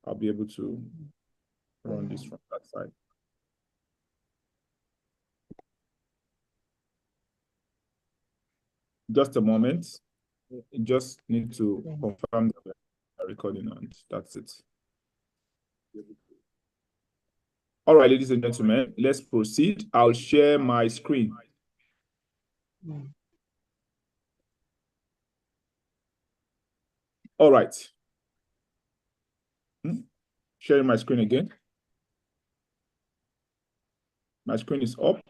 I'll be able to run this from that side. Just a moment. You just need to confirm that we're recording, and that's it. All right, ladies and gentlemen, let's proceed. I'll share my screen. All right. Sharing my screen again. My screen is up.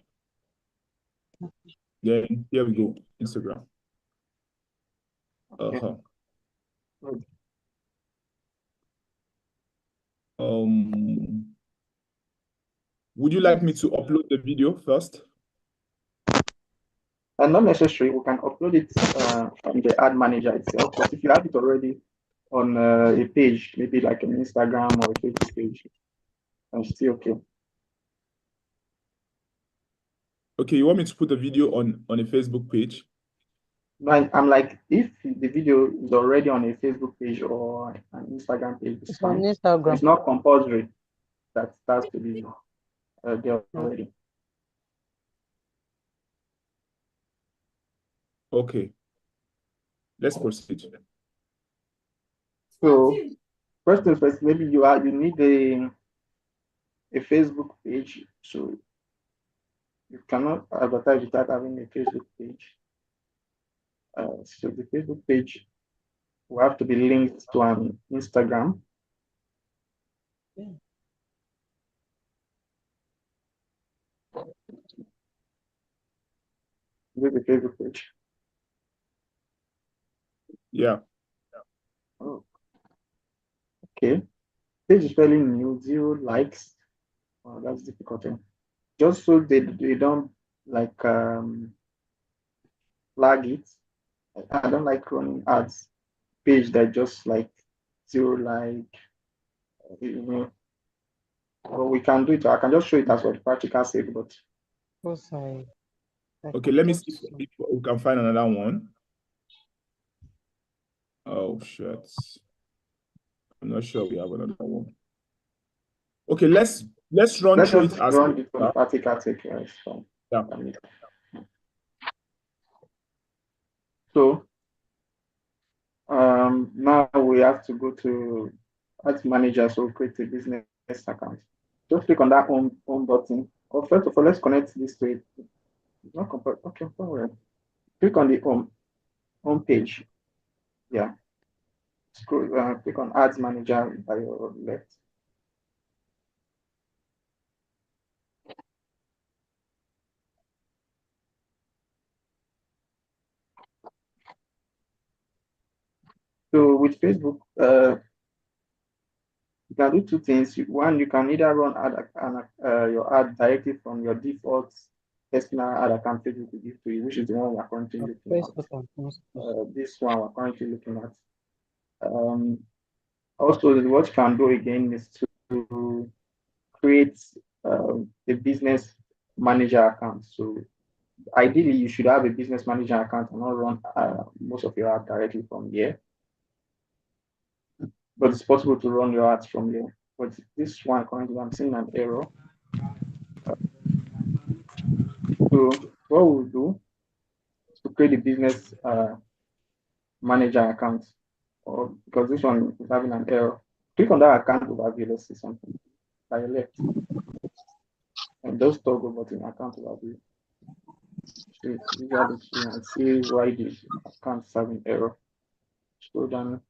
Then here we go, Instagram. Would you like me to upload the video first? Not necessary. We can upload it on the ad manager itself. But if you have it already on a page, maybe like an Instagram or a Facebook page, it's still okay. Okay, you want me to put the video on a Facebook page? I'm like, if the video is already on a Facebook page or an Instagram page, it's fine. It's not compulsory that has to be there already. Okay, let's proceed. So first things first, maybe you need a Facebook page. So you cannot advertise without having a Facebook page. So the Facebook page will have to be linked to an Instagram. With the Facebook page. Yeah. Oh. Okay. Page is fairly new, 0 likes. Oh, that's difficult. Just so they don't like flag it. I don't like running ads page that just like 0 like, you know. But we can do it. I can just show it as what the practical sake, but okay, let me see if we can find another one. Oh shit. I'm not sure we have another one. Okay, let's run through it as run it from practical sake. Yeah. So now we have to go to Ads Manager, so create a business account. Just click on that home button. Or first of all, let's connect this to it. It's not okay, don't worry. Click on the home page. Yeah. Scroll, click on Ads Manager by your left. So with Facebook, you can do two things. One, you can either run your ad directly from your default personal ad account Facebook will give to you, which is the one we're currently looking at. This one we're currently looking at. Also, what you can do again is to create a business manager account. So ideally, you should have a business manager account and not run most of your ad directly from here. But it's possible to run your ads from here. But this one currently, I'm seeing an error. So what we'll do is to create a business manager account, or because this one is having an error. Click on that account overview. Let's see something by your left, and those toggle button account overview. So visually see and see why this account is having error. Scroll down.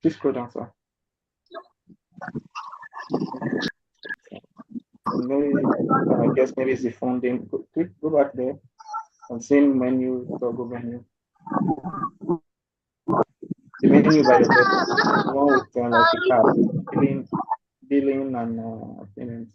Please scroll down, sir. Maybe I guess maybe it's the funding. Go back there and same menu, toggle menu. The menu by your left, one with like a card, billing and payments.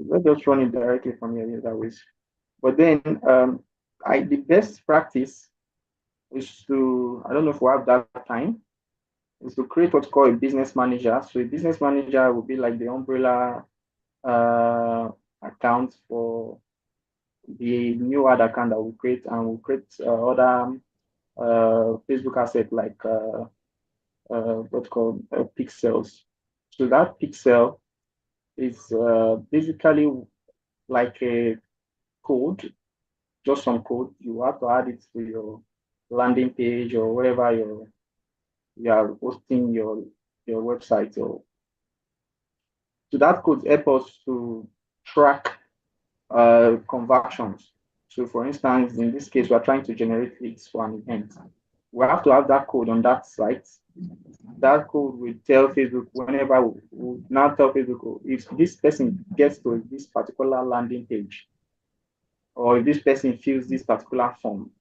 Let's just run it directly from here that way. But then the best practice is to, I don't know if we have that time, is to create what's called a business manager. So a business manager will be like the umbrella account for the new ad account that we create, and we'll create other Facebook asset like what's called pixels. So that pixel is basically like a code, just some code. You have to add it to your landing page or wherever you are hosting your website. Or so that could help us to track conversions. So for instance, in this case, we're trying to generate leads for an event. We have to have that code on that site. That code will tell Facebook whenever we now tell Facebook, oh, if this person gets to this particular landing page, or if this person fills this particular form,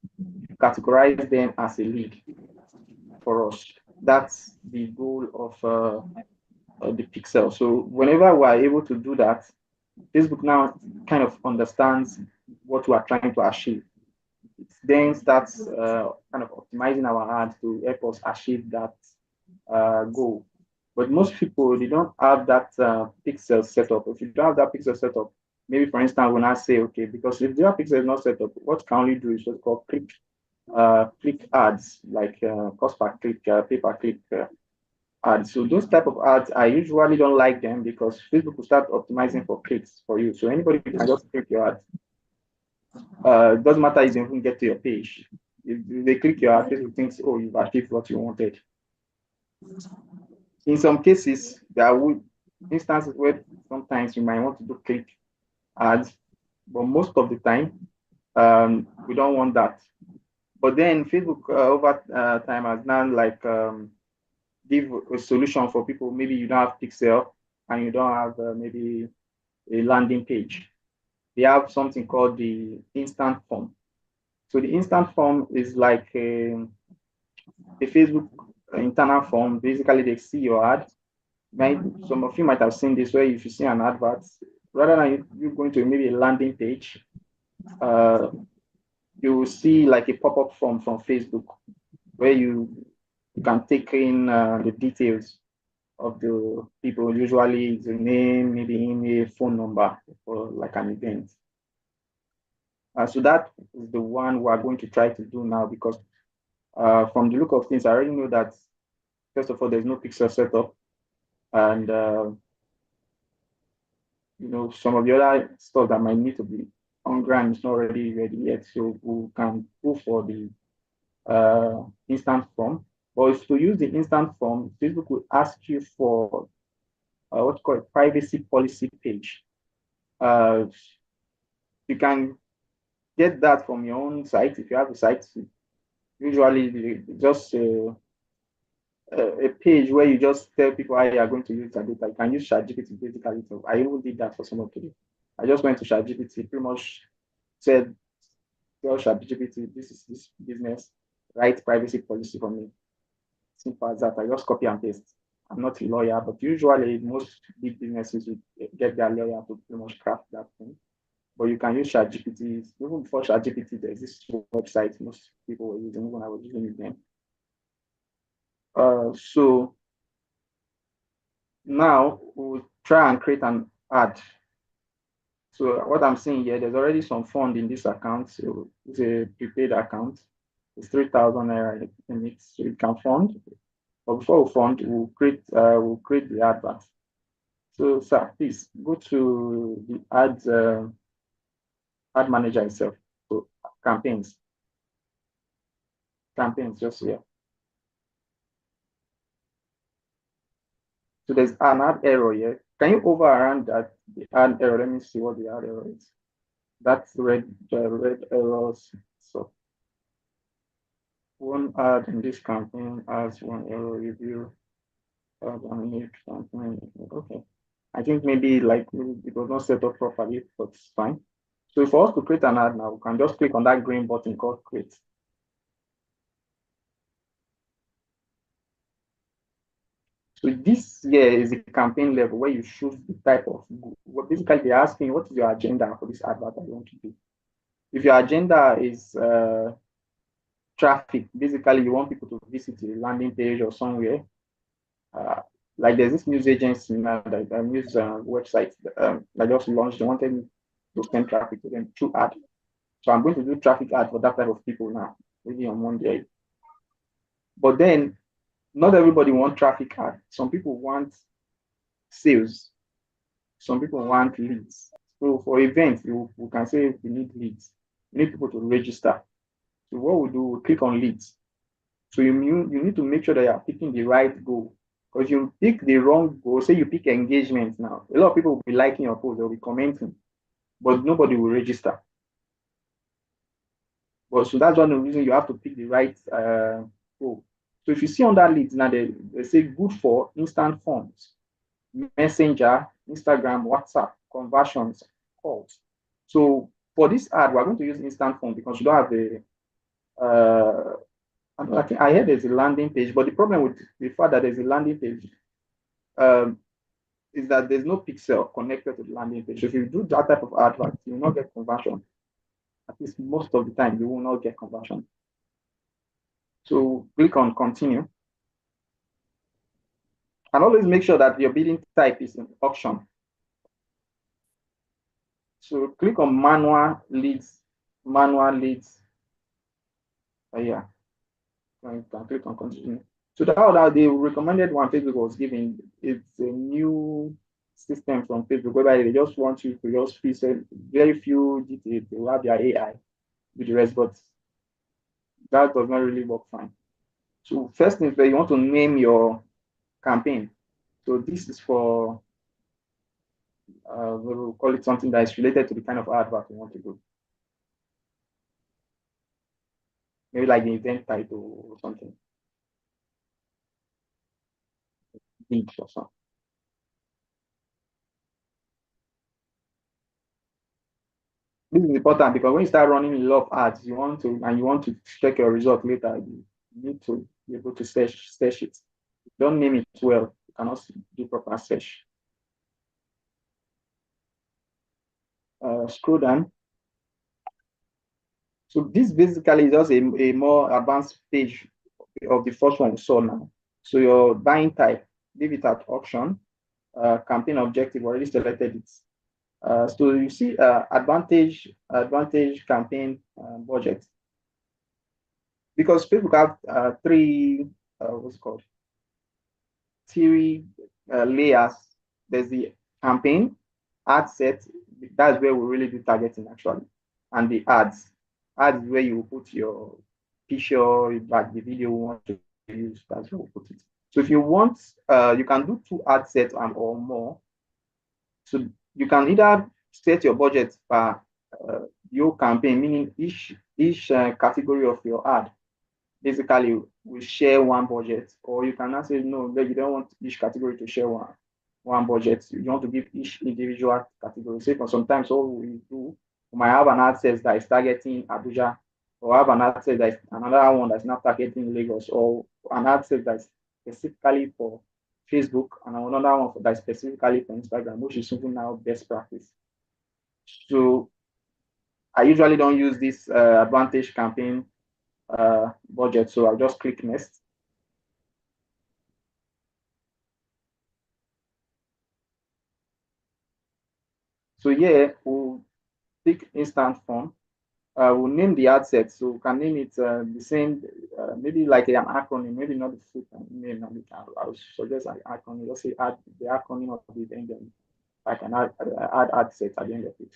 categorize them as a lead for us. That's the goal of the pixel. So whenever we are able to do that, Facebook now kind of understands what we are trying to achieve. It then starts kind of optimizing our ads to help us achieve that goal. But most people, they don't have that pixel setup. If you don't have that pixel setup, maybe for instance, when I say, okay, because if their pixel is not set up, what can only do is what's called click ads, like cost per click, pay per click ads. So those type of ads, I usually don't like them because Facebook will start optimizing for clicks for you. So anybody can just click your ad. It doesn't matter if you even get to your page. If they click your ad, Facebook thinks, oh, you've achieved what you wanted. In some cases, there would instances where sometimes you might want to do click ads, but most of the time, we don't want that. But then Facebook over time has now like give a solution for people. Maybe you don't have pixel and you don't have maybe a landing page. They have something called the instant form. So the instant form is like a Facebook internal form. Basically, they see your ad. Some of you might have seen this where if you see an advert, rather than you going to maybe a landing page, you will see like a pop-up form from Facebook where you can take in the details of the people, usually the name, maybe email, phone number for like an event. So that is the one we are going to try to do now because from the look of things, I already know that first of all, there's no pixel setup, and some of the other stuff that might need to be on ground is not already ready yet. So we can go for the instant form. But if to use the instant form, Facebook will ask you for what's called a privacy policy page. You can get that from your own site if you have a site. Usually, just a page where you just tell people how you are going to use the data. You can use ChatGPT basically. So I even did that for some of you. I just went to ChatGPT, pretty much said, tell ChatGPT, this is this business, write privacy policy for me. Simple as that. I just copy and paste. I'm not a lawyer, but usually most big businesses will get their lawyer to pretty much craft that thing. But you can use ChatGPT. Even before ChatGPT, there's this website most people were using when I was using them. So now we'll try and create an ad. So what I'm seeing here, there's already some fund in this account. So it's a prepaid account. It's 3,000 naira in it, so it can fund. But before we fund, we'll create the advert. So sir, please go to the ad manager itself. So campaigns just here. So there's an ad error here. Can you overrun that the ad error? Let me see what the ad error is. That's red errors. So one ad in this campaign has one error review. Okay. I think maybe like it was not set up properly, but it's fine. So for us to create an ad now, we can just click on that green button called create. So this here is the campaign level where you choose the type of, basically they're asking what is your agenda for this advert that you want to do. If your agenda is traffic, basically you want people to visit the landing page or somewhere, Like there's this news agency now, that news website that just launched. They wanted me to send traffic to them through ad. So I'm going to do traffic ad for that type of people now, maybe on Monday. But then not everybody want traffic ad. Some people want sales. Some people want leads. So for events, we can say we need leads. We need people to register. So what we do, we click on leads. So you need to make sure that you are picking the right goal. Because you pick the wrong goal, say you pick engagement now. A lot of people will be liking your post, they'll be commenting, but nobody will register. But so that's one of the reasons you have to pick the right goal. So if you see on that leads now, they say good for instant forms, Messenger, Instagram, WhatsApp, conversions, calls. So for this ad, we're going to use instant form because you don't have the I heard there's a landing page, but the problem with the fact that there's a landing page is that there's no pixel connected to the landing page. So if you do that type of advert, you will not get conversion. At least most of the time, you will not get conversion. So click on continue. And always make sure that your bidding type is an auction. So click on manual leads. Yeah, you can click on continue. So that the recommended one Facebook was giving, it's a new system from Facebook whereby they just want you to just fill very few details. They will have their AI with the rest, but that does not really work fine. So first thing is that you want to name your campaign. So this is for we'll call it something that is related to the kind of advert you want to do. Maybe like the event title or something. Link or something. This is important because when you start running a lot of ads, you want to check your result later. You need to be able to search it. Don't name it well. You cannot do proper search. Scroll down. So this basically is just a more advanced page of the first one we saw now. So your buying type, leave it at auction. Campaign objective, already selected it. So you see advantage campaign budget. Because people have three, what's it called? Three layers. There's the campaign, ad set. That's where we really do targeting actually. And the ads. Ads is where you put your picture, like the video you want to use. That's where we put it. So if you want, you can do two ad sets or more. So you can either set your budget per your campaign, meaning each category of your ad basically will share one budget, or you can say no, you don't want each category to share one budget. You want to give each individual category. Say for sometimes all we do, we might have an ad set that is targeting Abuja, or have an ad set that is another one that's not targeting Lagos, or an ad set that's specifically for Facebook, and another one that's specifically for Instagram, which is something now best practice. So I usually don't use this advantage campaign budget, so I'll just click next. So yeah, we'll pick instant form. We'll name the ad set, so we can name it the same, maybe like an acronym, maybe not the full name. I'll suggest an acronym. Just say add the acronym of the event, then I can add ad set at the end of it.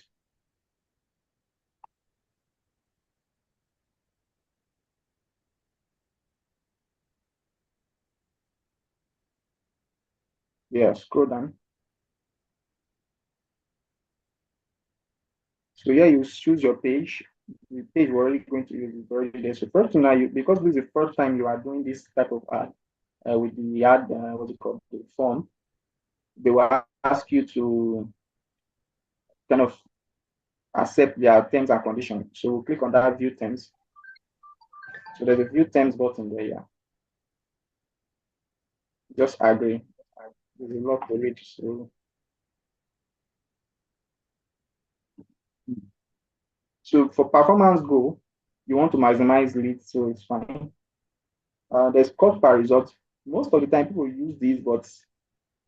Yeah, scroll down. So yeah, you choose your page. The page we're already going to use is already there. So first now, because this is the first time you are doing this type of ad with the ad, what's it called, the form, they will ask you to kind of accept their terms and conditions. So click on that view terms. So there's a view terms button there. Yeah, just agree. There's a lot to read. So for performance goal, you want to maximize leads, so it's fine. There's cost per result. most of the time people use these, but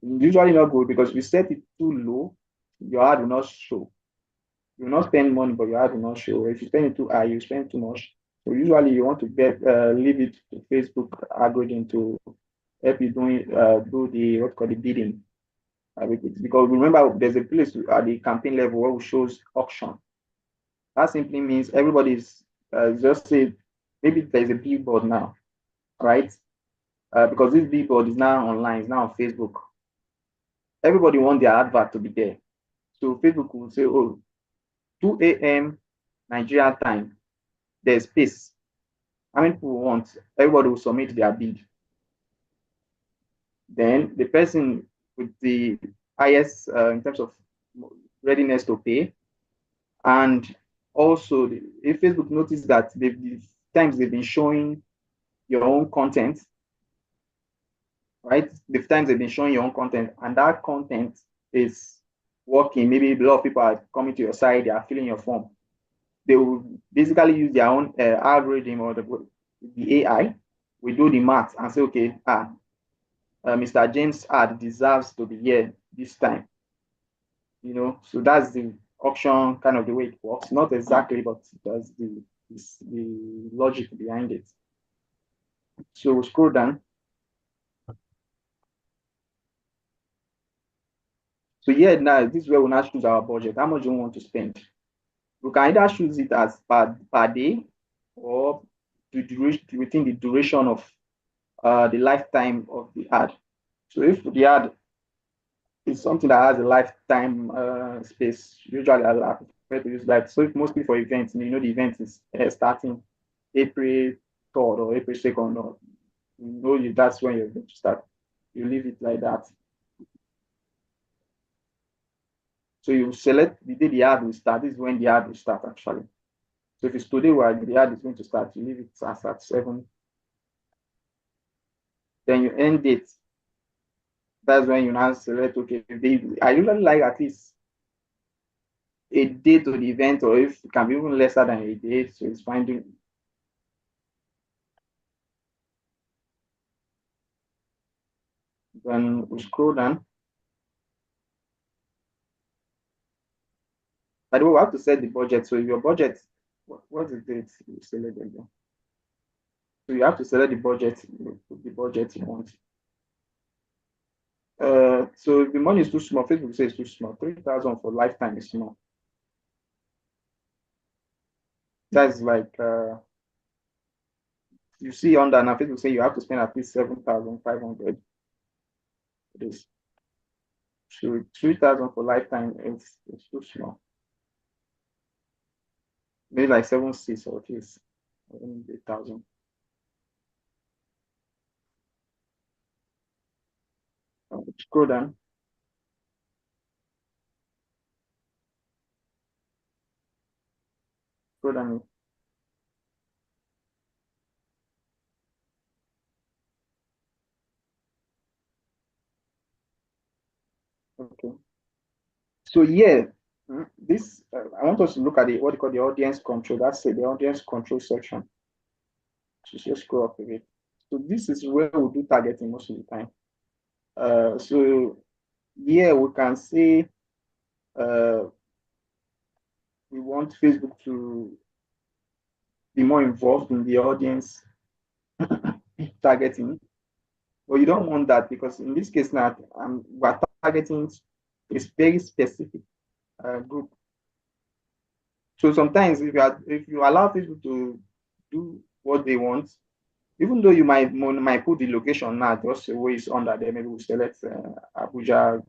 usually not good because if you set it too low, your ad will not show. You will not spend money, but your ad will not show. If you spend it too high, you spend too much. So usually you want to leave it to Facebook algorithm to help you do the what called the bidding. Because remember, there's a place at the campaign level where it shows auction. That simply means everybody's just say maybe there's a billboard now, right? Because this billboard is now online, it's now on Facebook. Everybody wants their advert to be there. So Facebook will say, oh, 2 a.m. Nigeria time, there's space. How many people want? Everybody will submit their bid. Then the person with the highest in terms of readiness to pay, and also if Facebook notices that the times they've been showing your own content, right? The times they've been showing your own content, and that content is working. Maybe a lot of people are coming to your site, they are filling your form. They will basically use their own algorithm or the AI. We do the math and say, okay, Mr. James ad deserves to be here this time. So that's the auction kind of the way it works. Not exactly, but that's the logic behind it. So we'll scroll down. So here now, this is where we now choose our budget. How much do we want to spend? We can either choose it as per day or within the duration of the lifetime of the ad. So if the ad is something that has a lifetime space, usually I prefer to use that. So if mostly for events, the event is starting April 3rd or April 2nd, or that's when you're going to start. You leave it like that. So you select the day the ad will start. This is when the ad will start actually. So if it's today where the ad is going to start, you leave it as at 7. Then you end it. That's when you now select, okay, I usually like at least a day to the event, or if it can be even lesser than a day, so it's finding. Then we scroll down. By the way, we have to set the budget. So your budget, what's the date you select again? So you have to select the budget you want. So if the money is too small, Facebook says it's too small. 3,000 for lifetime is small. That's like you see under now, Facebook say you have to spend at least 7,500 for this. So 3,000 for lifetime is too small. Maybe like 7,600 or at least 8,000. Scroll down. Scroll down. Okay. So yeah, this I want us to look at what you call the audience control. That's the audience control section. So just scroll up a bit. So this is where we do targeting most of the time. So yeah, we can say we want Facebook to be more involved in the audience targeting. But you don't want that because in this case now, we're targeting a very specific group. So sometimes if you allow people to do what they want, even though you might put the location now, just the way it's under there, maybe we select Abuja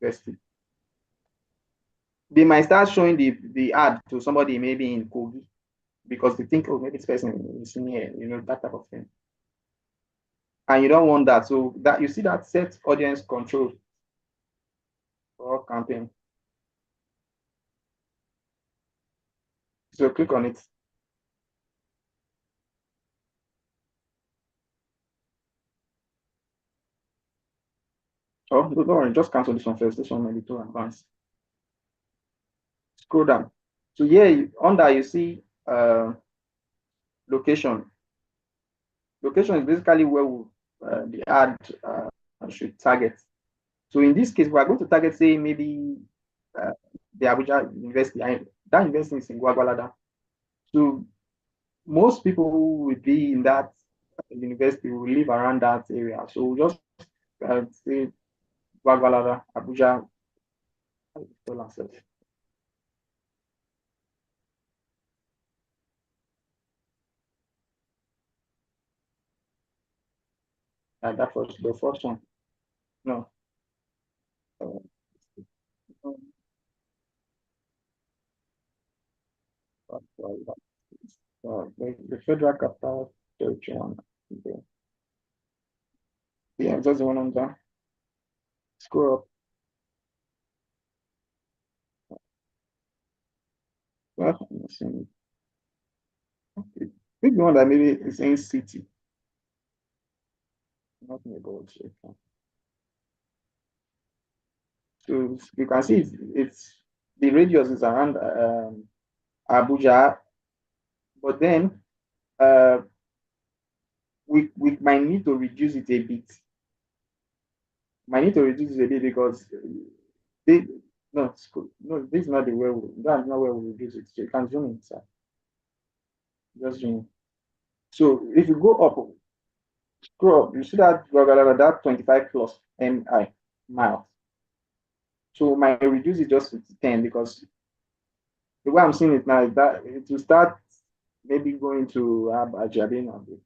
University. They might start showing the ad to somebody maybe in Kogi because they think, oh, maybe this person is in here, that type of thing. And you don't want that. So that you see that set audience control for campaign. So click on it. Oh, don't worry, just cancel this one first. This one may be too advanced. Scroll down. So here under you see location. Location is basically where we the ad should target. So in this case, we are going to target, say, maybe the Abuja University. That university is in Gwagwalada. So most people who will be in that university will live around that area. So we'll just say Gwagwalada, Abuja, that was the first one. No. The federal capital territory one. Yeah, just the one on there. Scroll up. Well, okay. Pick the one that maybe is in city. Nothing about it. So you can see it's the radius is around Abuja, but then we might need to reduce it a bit. Because they no school no this is not the way that's not where we reduce it. So you can zoom in, sir. Just zoom in. So if you go up, scroll up, you see that that 25 plus mi miles. So might reduce it just to 10 because the way I'm seeing it now is that it will start maybe going to Abajabin a bit.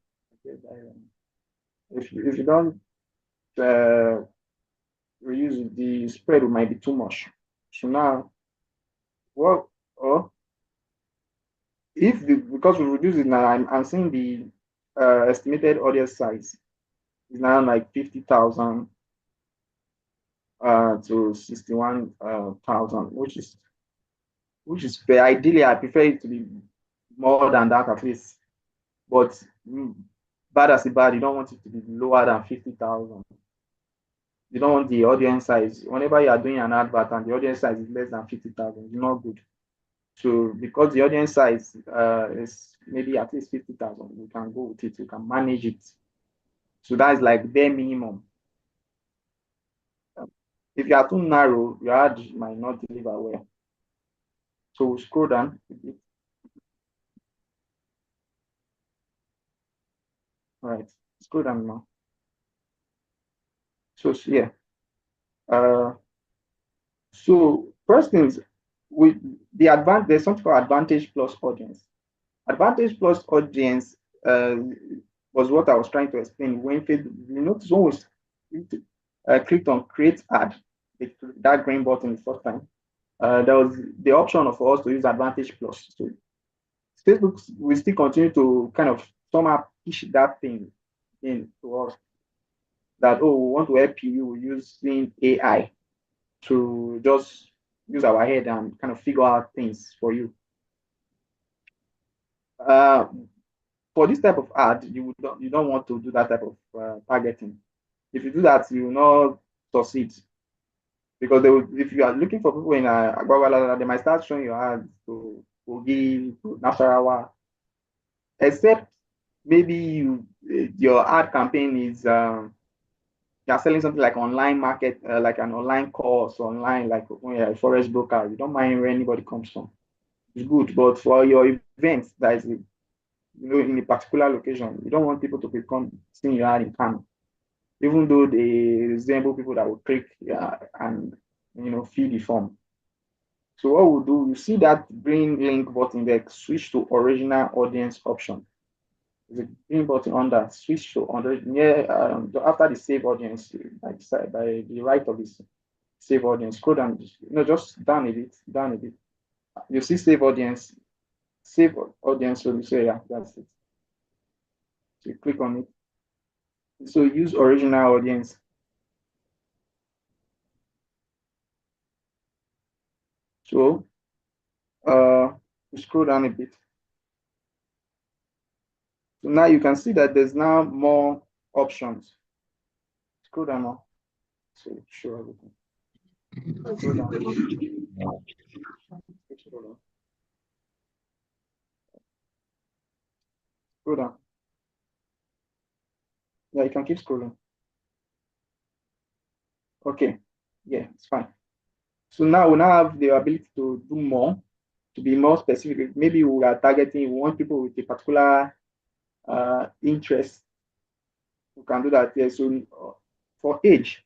If you don't reuse it, the spread might be too much. So now, what or if because we reduce it now, I'm seeing the estimated audience size is now like 50,000 to 61,000, which is fair. Ideally, I prefer it to be more than that at least. But bad as a bad, you don't want it to be lower than 50,000. You don't want the audience size. Whenever you are doing an advert and the audience size is less than 50,000, it's not good. So because the audience size is maybe at least 50,000, we can go with it. We can manage it. So that's like bare minimum. If you are too narrow, your ad might not deliver well. So we'll scroll down a bit. All right, scroll down now. So yeah. So first things with the advantage, there's something called Advantage Plus Audience. Advantage Plus Audience was what I was trying to explain. When you notice when we clicked on Create Ad, that green button the first time, there was the option for us to use Advantage Plus. So Facebook will still continue to kind of somehow push that thing in to us that, oh, we want to help you using AI to just use our head and kind of figure out things for you. For this type of ad, you don't want to do that type of targeting. If you do that, you will not succeed because if you are looking for people in Agbawala, they might start showing your ads to Kogi, to Nasarawa, except maybe your ad campaign is you're selling something like online market, like an online course, online, like when you're a forest broker, you don't mind where anybody comes from. It's good, but for your events that is, in a particular location, you don't want people to become seeing your ad in Canva, even though they resemble people that will click and fill the form. So what we'll do, you see that green link button there, switch to original audience option. The green button on that, switch to after the save audience, by the right of this save audience, scroll down, just down a bit. You see save audience, so you say, yeah, that's it. So you click on it. So use original audience. So scroll down a bit. So now you can see that there's now more options. Scroll down now. So show everything. Scroll down. Scroll down. Yeah, you can keep scrolling. Okay. Yeah, it's fine. So now we now have the ability to do more, to be more specific. Maybe we are targeting, we want people with a particular interest. We can do that here. So for age,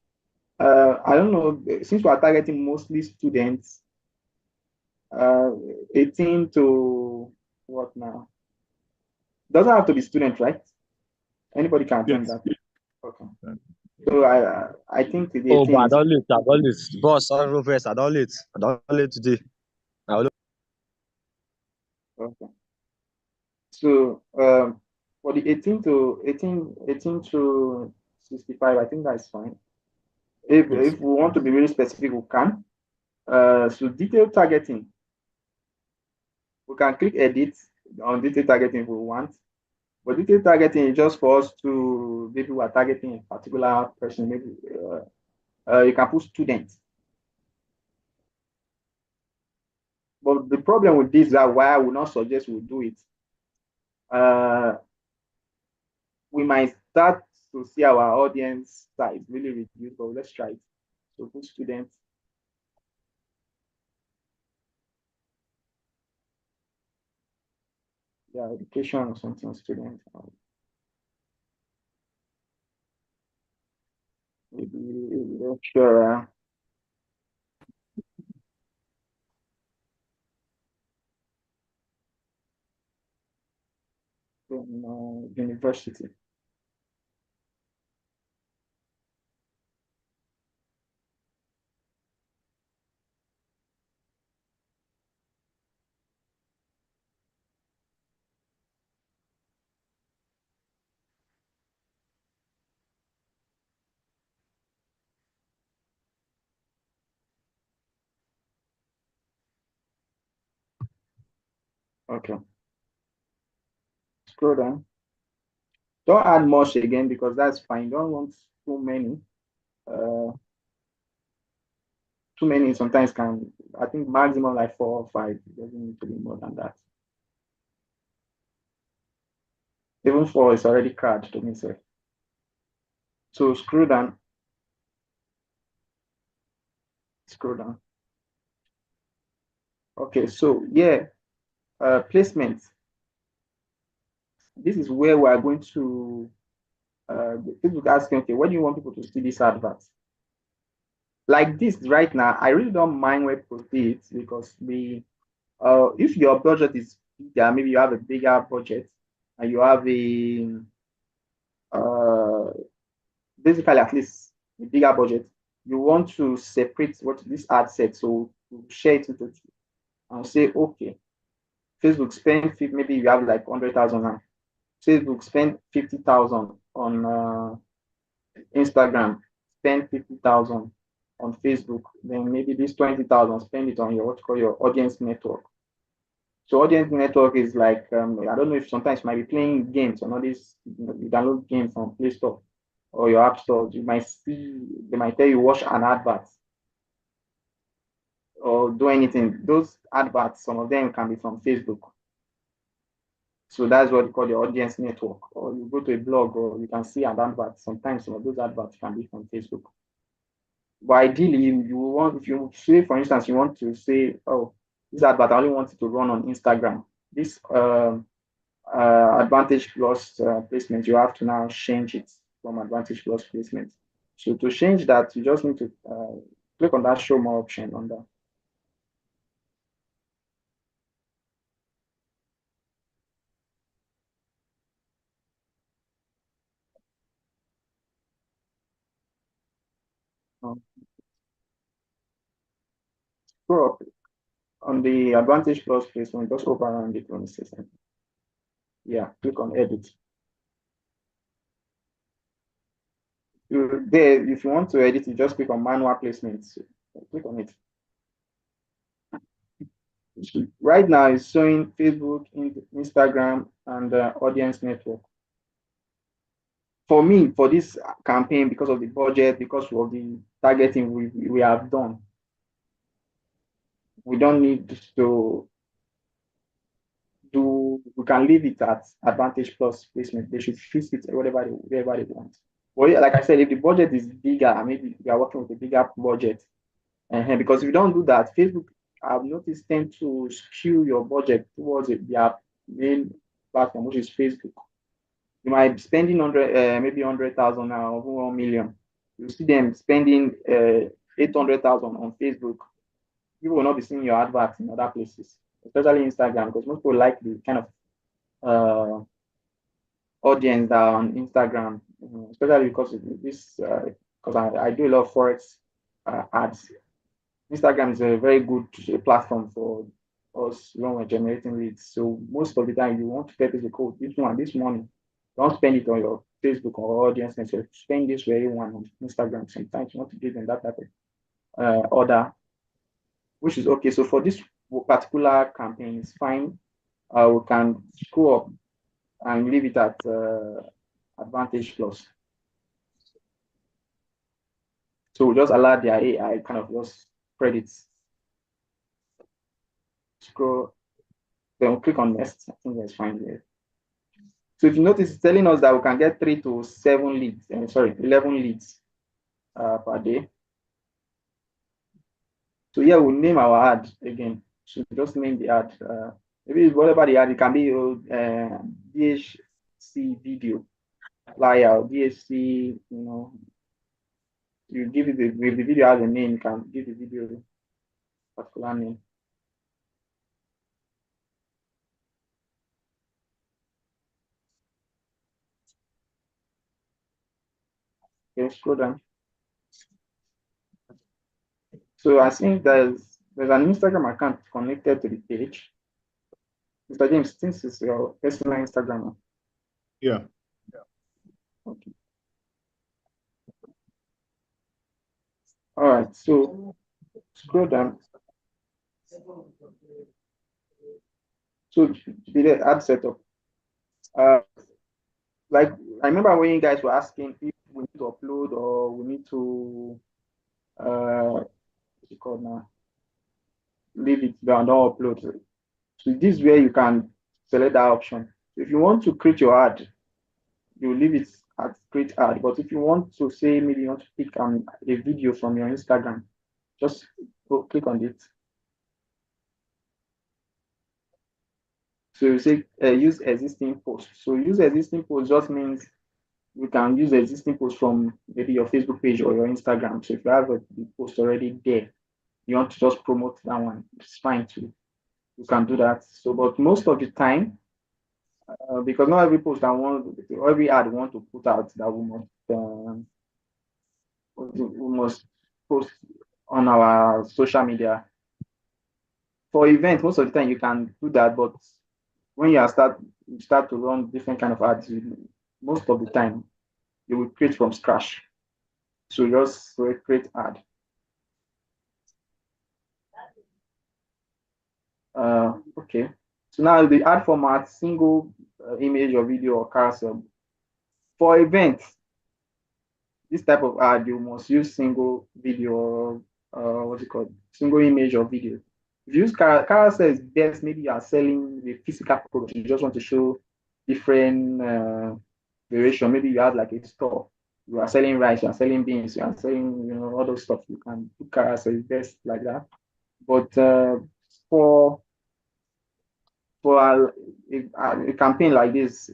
I don't know, since we are targeting mostly students, uh, 18 to what now? Doesn't have to be student, right? Anybody can attend Yes. that. Okay. So I think the Oh, but 18 I is don't late. I don't late. Boss, I don't know first. I don't late. I don't late today. I will. okay. So for the 18 to 65, I think that's fine. Yes. If we want to be really specific, we can. So detailed targeting, we can click edit on detailed targeting if we want. But detailed targeting is just for us to maybe we are targeting a particular person. Maybe you can put students. But the problem with this is that why I would not suggest we do it. Uh, we might start to see our audience size really reduce, but let's try it. So put students. Yeah, education or something, student. Maybe lecturer. From university. Okay. Scroll down. Don't add much again because that's fine. Don't want too many. Uh, too many sometimes can, I think maximum like 4 or 5. It doesn't need to be more than that. Even 4 is already crowd to me, sir. So scroll down. Scroll down. Okay, so yeah, placement. This is where we are going to people asking, okay, where do you want people to see this advert? Like this right now, I really don't mind where people see it because if your budget is bigger, maybe you have a bigger budget and you have a uh, basically at least a bigger budget, you want to separate what this ad set. So you share it into two and say, okay, Facebook spend maybe you have like 100,000 now. Facebook spend 50,000 on Instagram, spend 50,000 on Facebook, then maybe this 20,000 spend it on your what you call your audience network. So audience network is like I don't know if sometimes you might be playing games on all these, you download games from Play Store or your app stores. You might see they might tell you watch an advert or do anything. Those adverts, some of them can be from Facebook. So that's what you call the audience network. Or you go to a blog or you can see an advert. Sometimes some of those adverts can be from Facebook. But ideally, you want, if you say, for instance, you want to say, oh, this advert, I only want it to run on Instagram. This Advantage Plus placement, you have to now change it from Advantage Plus placement. So to change that, you just need to click on that show more option on the scroll up on the Advantage Plus placement, just overrun it on the system. Yeah, click on edit. There, if you want to edit, you just click on manual placement. So click on it. Right now, it's showing Facebook, Instagram, and audience network. For me, for this campaign, because of the budget, because of the targeting we have done, we don't need to do So we can leave it at Advantage Plus placement. They should fix it wherever they want. But yeah, like I said, if the budget is bigger, maybe we are working with a bigger budget, because if you don't do that, Facebook, I've noticed, tend to skew your budget towards their main platform, which is Facebook. You might be spending maybe 100,000 now, over 1 million. You see them spending 800,000 on Facebook. People will not be seeing your adverts in other places, especially Instagram, because most people like the kind of audience that are on Instagram, especially because of this, because I do a lot of Forex ads. Instagram is a very good platform for us when we're generating leads. So most of the time, you want to get the code this morning. Don't spend it on your Facebook or audience network. Spend this very one on Instagram. Sometimes you want to give them that type of order, which is okay. So for this particular campaign, it's fine. We can screw up and leave it at Advantage Plus. So we just allow their AI kind of just credits. Scroll, then we'll click on next. I think that's fine there. So if you notice, it's telling us that we can get 3 to 7 leads, 11 leads per day. So here we'll name our ad again. So just name the ad. Maybe whatever the ad, it can be DHC video flyer or DHC, you give it if the video has a name, you can give the video a particular name. Okay, scroll down. So I think there's an Instagram account connected to the page. Mr. James, this is your personal Instagram. Yeah. Okay. All right. So scroll down. So the ad setup. Like I remember when you guys were asking if we need to upload or we need to what's it called now? Leave it down, don't upload. So this is where you can select that option. If you want to create your ad, you leave it at create ad. But if you want to say maybe you want to pick a video from your Instagram, just go click on it. So you say use existing post. So use existing post just means you can use existing post from maybe your Facebook page or your Instagram. So if you have a post already there, you want to just promote that one, it's fine too. You can do that. So, but most of the time, because not every post every ad we want to put out that we must post on our social media. For events, most of the time you can do that, but when you start to run different kind of ads, most of the time you will create from scratch. So just create ad. Okay. So now the ad format, single image or video or carousel. For events, this type of ad, you must use single video or what's it called? Single image or video. If you use carousel, is best. Maybe you are selling the physical product. You just want to show different variation. Maybe you have like a store. You are selling rice, you are selling beans, you are selling all those stuff. You can put carousel is best like that. But for a campaign like this,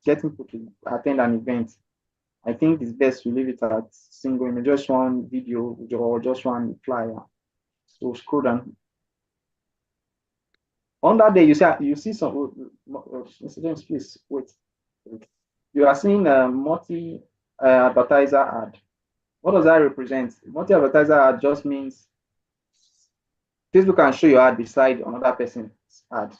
getting people to attend an event, I think it's best to leave it at single image, just one video or just one flyer. So scroll down. On that day, you see some. Mr. James, please wait. You are seeing a multi advertiser ad. What does that represent? Multi advertiser ad just means Facebook can show your ad beside another person's ad.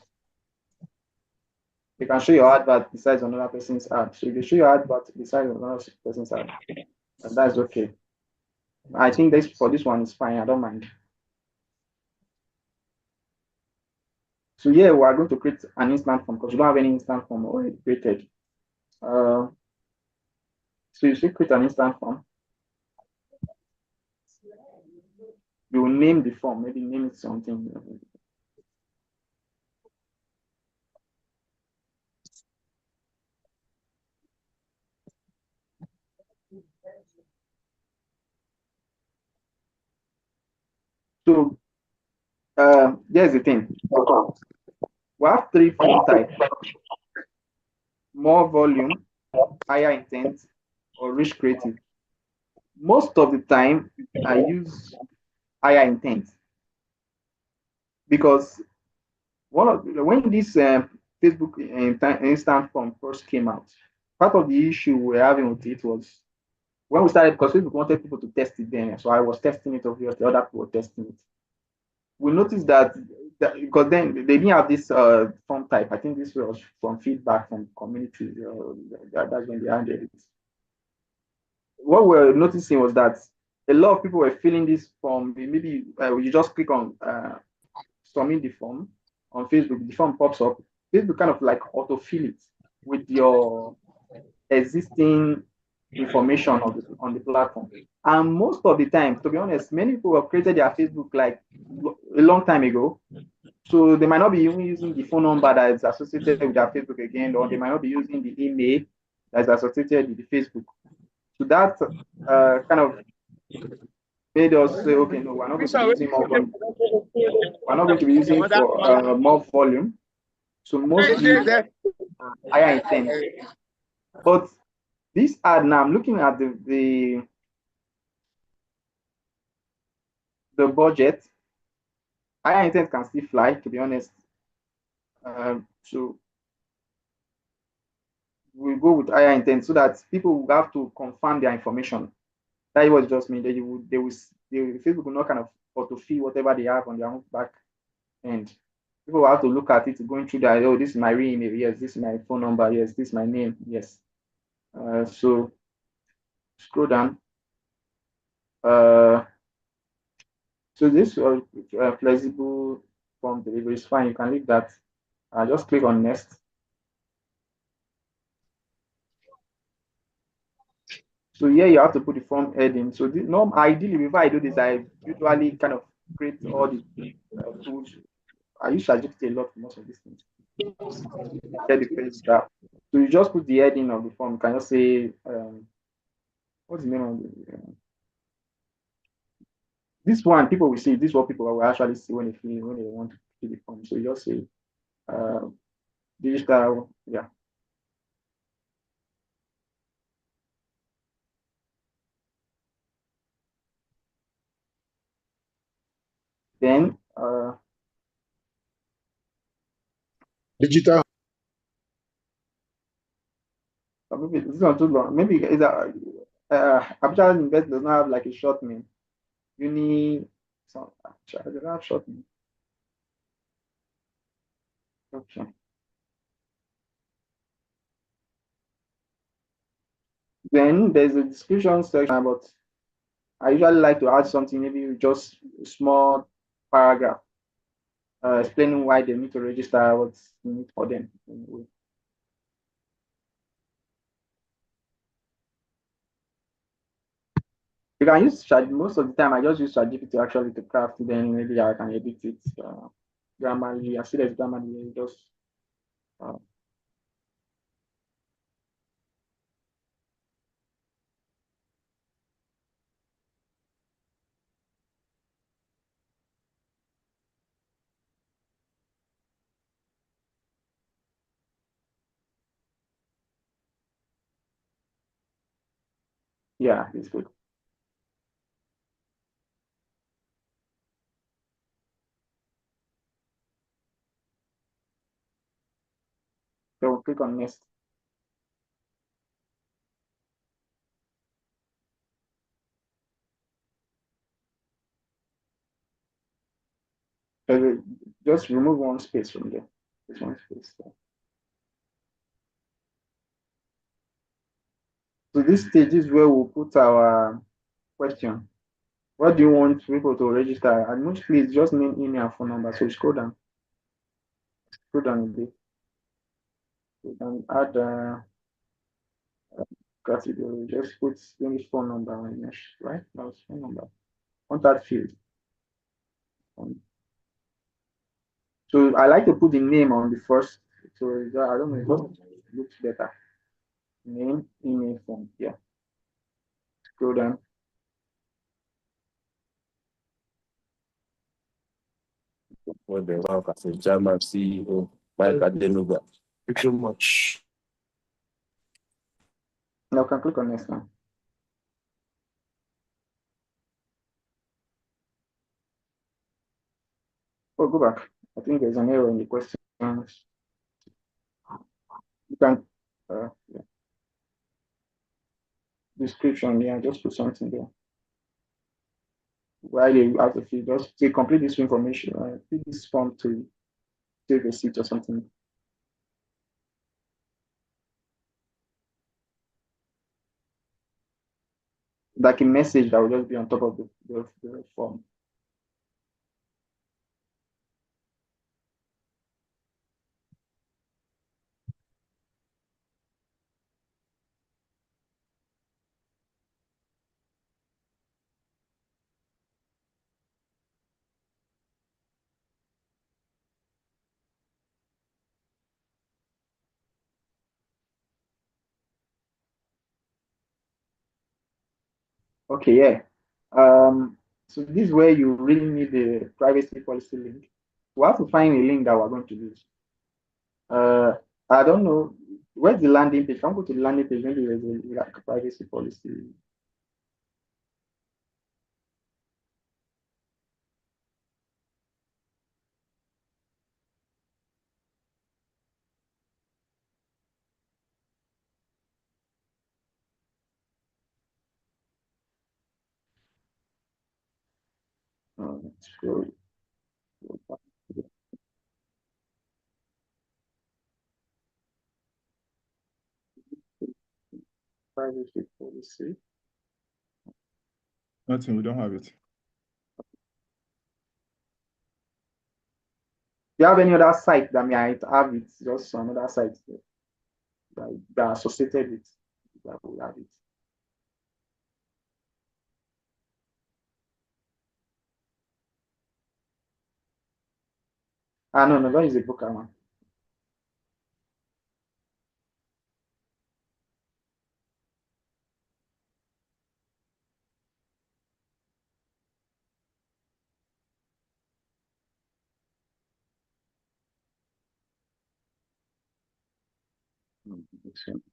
You can show your advert besides another person's ad. So if you show your advert besides another person's ad, and that's okay. I think for this one is fine. I don't mind. So here we are going to create an instant form because we don't have any instant form already created. So you say create an instant form. You will name the form, maybe name it something. So there's the thing. We have three form types: more volume, higher intent, or rich creative. Most of the time, I use higher intent because when this Facebook instant form first came out, part of the issue we're having with it was when we started, because Facebook wanted people to test it then. So I was testing it, obviously, other people were testing it. We noticed that because then they didn't have this form type. I think this was from feedback from community. That's when they added it. What we're noticing was that a lot of people were filling this form. Maybe you just click on submit the form on Facebook, the form pops up. Facebook kind of like autofill it with your existing information on the platform. And most of the time, to be honest, many people have created their Facebook like a long time ago. So they might not be even using the phone number that is associated with their Facebook again, or they might not be using the email that is associated with the Facebook. So that kind of made us say, okay, no, we're not going to be using more volume. We're not going to be using for more volume. So mostly higher intent. But this ad now, I'm looking at the budget. Higher intent can still fly, to be honest. So we go with higher intent so that people will have to confirm their information. That was just mean that Facebook will not kind of autofill whatever they have on their own back end. People will have to look at it, going through that. Oh, this is my real email. Yes, this is my phone number. Yes, this is my name. Yes. So scroll down. So this flexible form delivery is fine. You can leave that. Just click on next. So here you have to put the form heading. So ideally, before I do this, I usually kind of create all the tools. I use ChatGPT a lot for most of these things. Get the first draft. So you just put the heading of the form. You can just say, what's the name of the this one? People will see. This is what people will actually see when they want to fill the form. So you just say digital, yeah. Then Digital. maybe this is not too long. Maybe is that Capital Invest does not have like a short name. Uni, so I don't have short name. Okay. Then there's a description section, but I usually like to add something, maybe just a small paragraph explaining why they need to register, what's needed for them. You can use Chat. Most of the time, I just use ChatGPT actually to craft. Then maybe I can edit it grammarly. I see there's grammarly. Just yeah, it's good. So we'll click on next. Just remove one space from there. This one space. So this stage is where we'll put our question. What do you want people to register? And mostly it's just name, email, and phone number. So scroll down a bit. You can add category. Just put any phone number on it, right? That's phone number. Contact field. So I like to put the name on the first. So I don't know, it just looks better. Name, email, phone. Yeah. Scroll down. for the work as a German CEO, Mike Adenuga. Thank you so much. Now can click on next now. Oh, go back. I think there's an error in the questions. You can yeah. Description, yeah, just put something there. While you have to fill, just say complete this information, fill this form to take a seat or something. Like a message that will just be on top of the form. Okay, yeah. So this is where you really need the privacy policy link. We have to find a link that we're going to use. I don't know. Where's the landing page? Can I go to the landing page? Maybe there's a privacy policy. Scroll back to the privacy policy. Nothing, we don't have it. Do you have any other site that might have it? Just another site that are associated with that will have it. No, don't use a Booker one.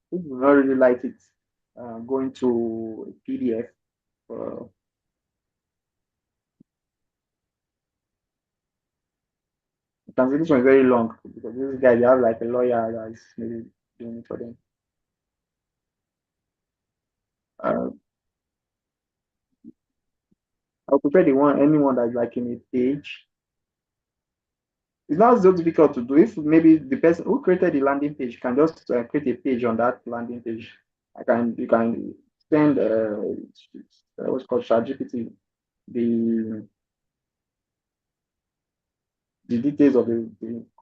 People do not really like it going to a PDF. The translation is very long because this guy, they have like a lawyer that is maybe doing it for them. I would prefer anyone that's like in a page. It's not so difficult to do. If maybe the person who created the landing page can just create a page on that landing page, you can send what's called ChatGPT the details of the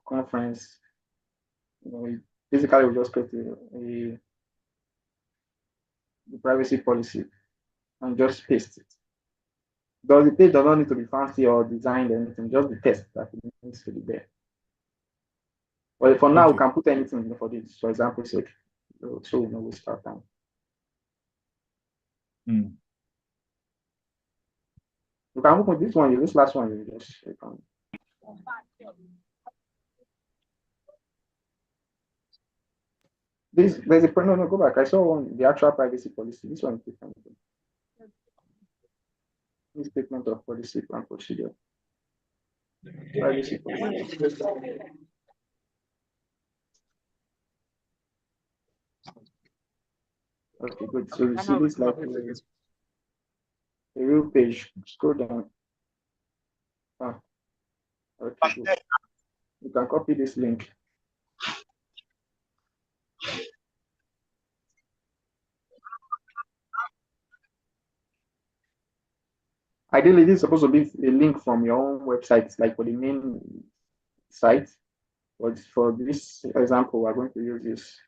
conference. Basically we just create the privacy policy and just paste it. The page does not need to be fancy or designed or anything, just the text that it needs to be there. But for now, we can put anything for this, for example, sake, so we know we start time. You can open this one, this last one, you just click on. There's a no, go back. I saw one, the actual privacy policy. This one is different. This statement of policy and procedure. Privacy policy. Okay, good. So you see this like a real page. Scroll down. Okay, good. You can copy this link. Ideally, this is supposed to be a link from your own website, like for the main site. But for this example, we're going to use this.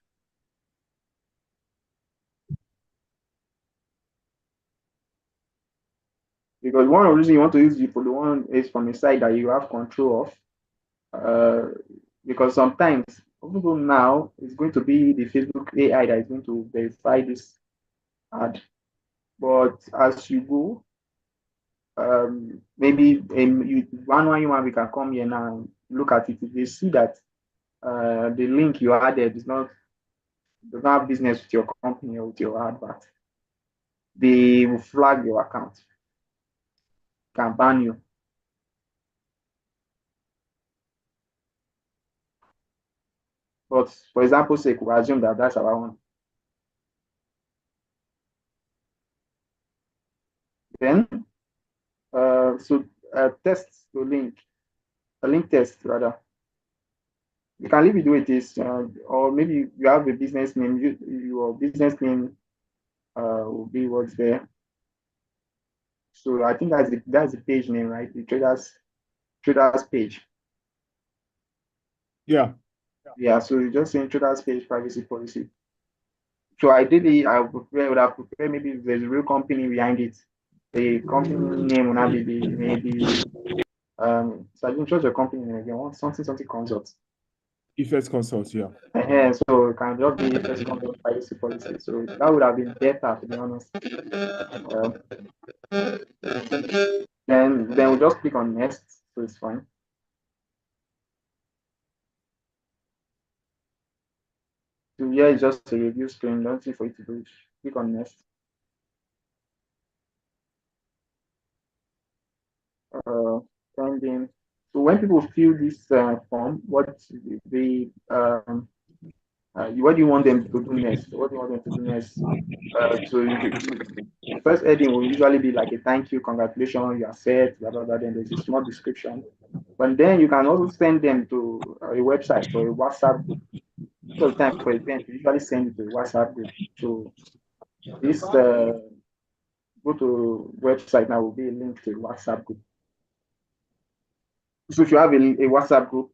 Because one of the reasons you want to use the one is from a site that you have control of. Because sometimes, even now, it's going to be the Facebook AI that is going to verify this ad. But as you go, maybe one human we can come here now and look at it. If they see that the link you added does not have business with your company or with your advert, they will flag your account, can ban you. But for example's sake, we assume that that's our one. Then, test the link, a link test rather. You can leave it the way it is, or maybe you have a business name. Your business name will be what's there. So I think that's the page name, right? The traders page. Yeah. Yeah. So you just say traders page privacy policy. So ideally, I would have prepared maybe if there's a real company behind it. The company name will not be maybe so I didn't trust your company name again. Want something consult. Effects consult, yeah. So it can just be first consult privacy policy. So that would have been better, to be honest. Then we'll just click on next, so it's fine. So here is just a review screen. Don't see for you to do it. Click on next. Pending. So when people fill this form, what do you want them to do next? What do you want them to do next? The first heading will usually be like a thank you, congratulations, you are set, blah, blah, blah. Then there's a small description. But then you can also send them to a website or a WhatsApp group. Most of the time for events, we usually send it to a WhatsApp group. So this go to website now will be a link to a WhatsApp group. So if you have a WhatsApp group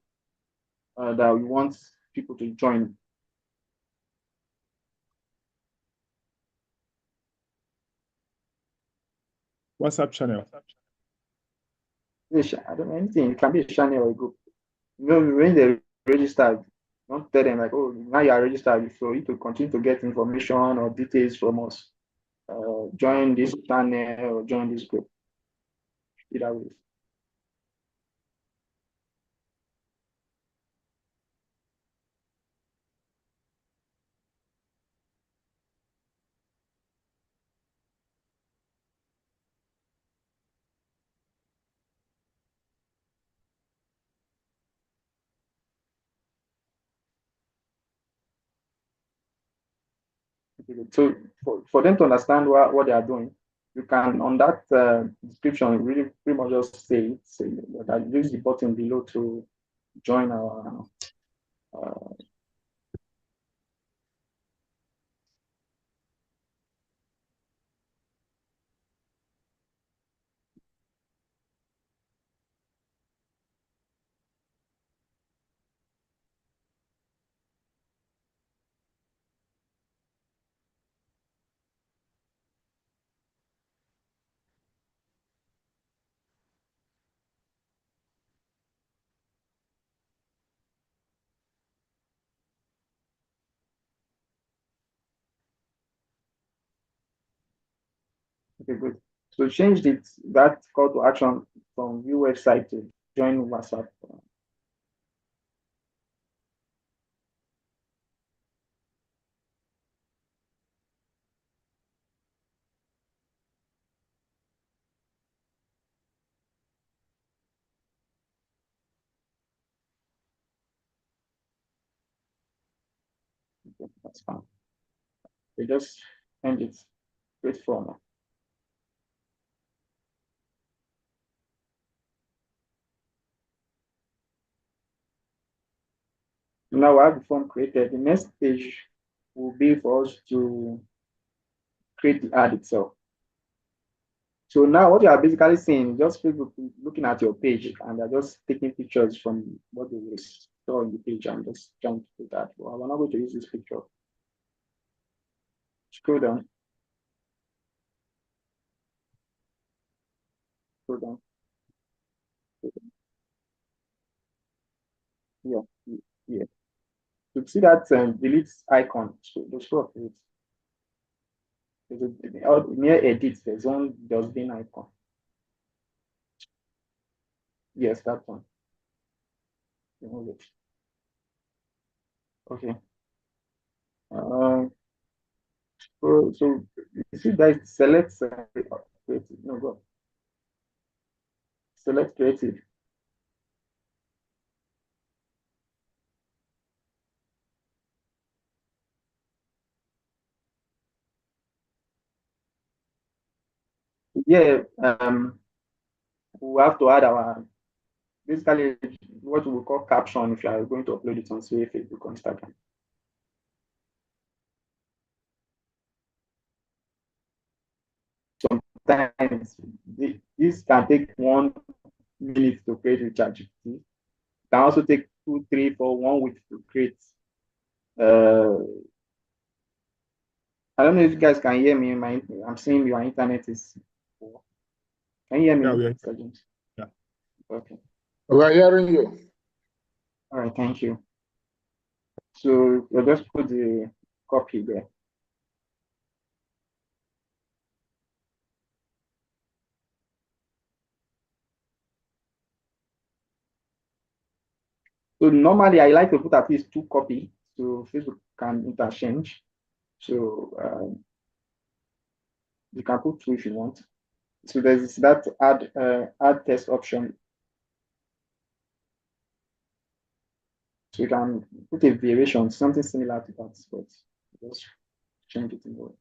that you want people to join, WhatsApp channel. I don't know anything. It can be a channel or a group. You know, when they register, don't tell them like, oh, now you are registered, so you to continue to get information or details from us. Join this channel or join this group. Either way. So for them to understand what they are doing, you can on that description really pretty much just say that use the button below to join our okay, good. So change that call to action from view website to join WhatsApp. Okay, that's fine. We just end it with form. Now I have the form created. The next page will be for us to create the ad itself. So now what you are basically seeing is just people looking at your page and they're just taking pictures from what they saw on the page and just trying to do that. Well, we're not going to use this picture. Scroll down. Scroll down. Yeah, yeah. To see that delete icon, so the scroll of it. Near edit, there's one dustbin icon. Yes, that one. Remove it. Okay. So you see that select creative. No, go. Select creative. Yeah, we have to add our basically what we call caption if you are going to upload it on say Facebook or Instagram. Sometimes this can take 1 minute to create with ChatGPT. It can also take 2, 3, 4, 1 week to create. I don't know if you guys can hear me. I'm seeing your internet is. Can you hear me? Yeah, we are. Mr. James? Yeah. Okay. We are hearing you. All right. Thank you. So we'll just put the copy there. So normally I like to put at least 2 copies so Facebook can interchange. So you can put 2 if you want. So there's that add text option. So you can put a variation, something similar to that, but just change it in the way.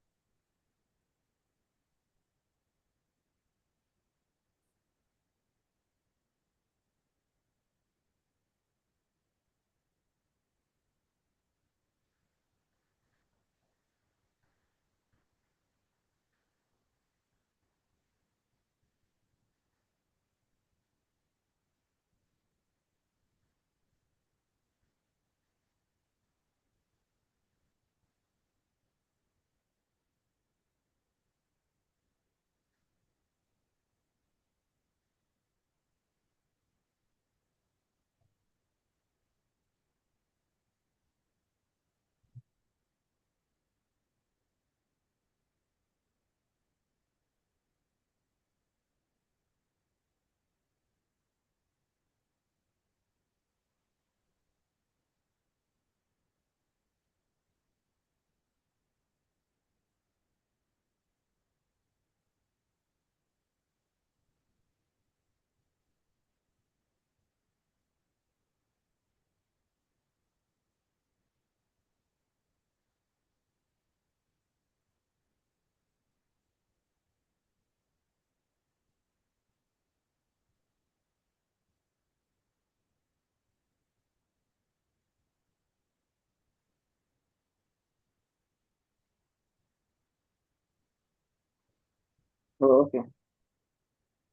Oh, okay.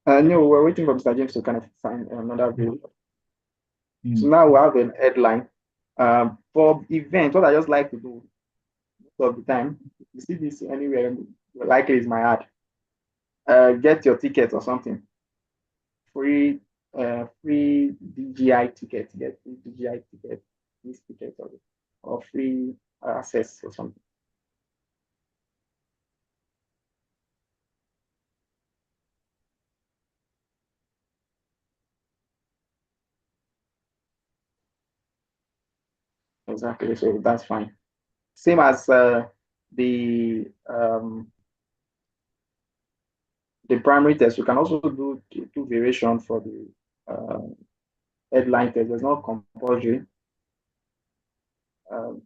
No, we're waiting for Mr. James to kind of find another view. So now we have an headline. For events, what I just like to do most of the time, you see this anywhere, likely is my ad. Get your ticket or something. Free DGI ticket, get free DGI ticket, this ticket or free access or something. Exactly. So that's fine. Same as the primary test. You can also do two variation for the headline test. There's not compulsory. Um,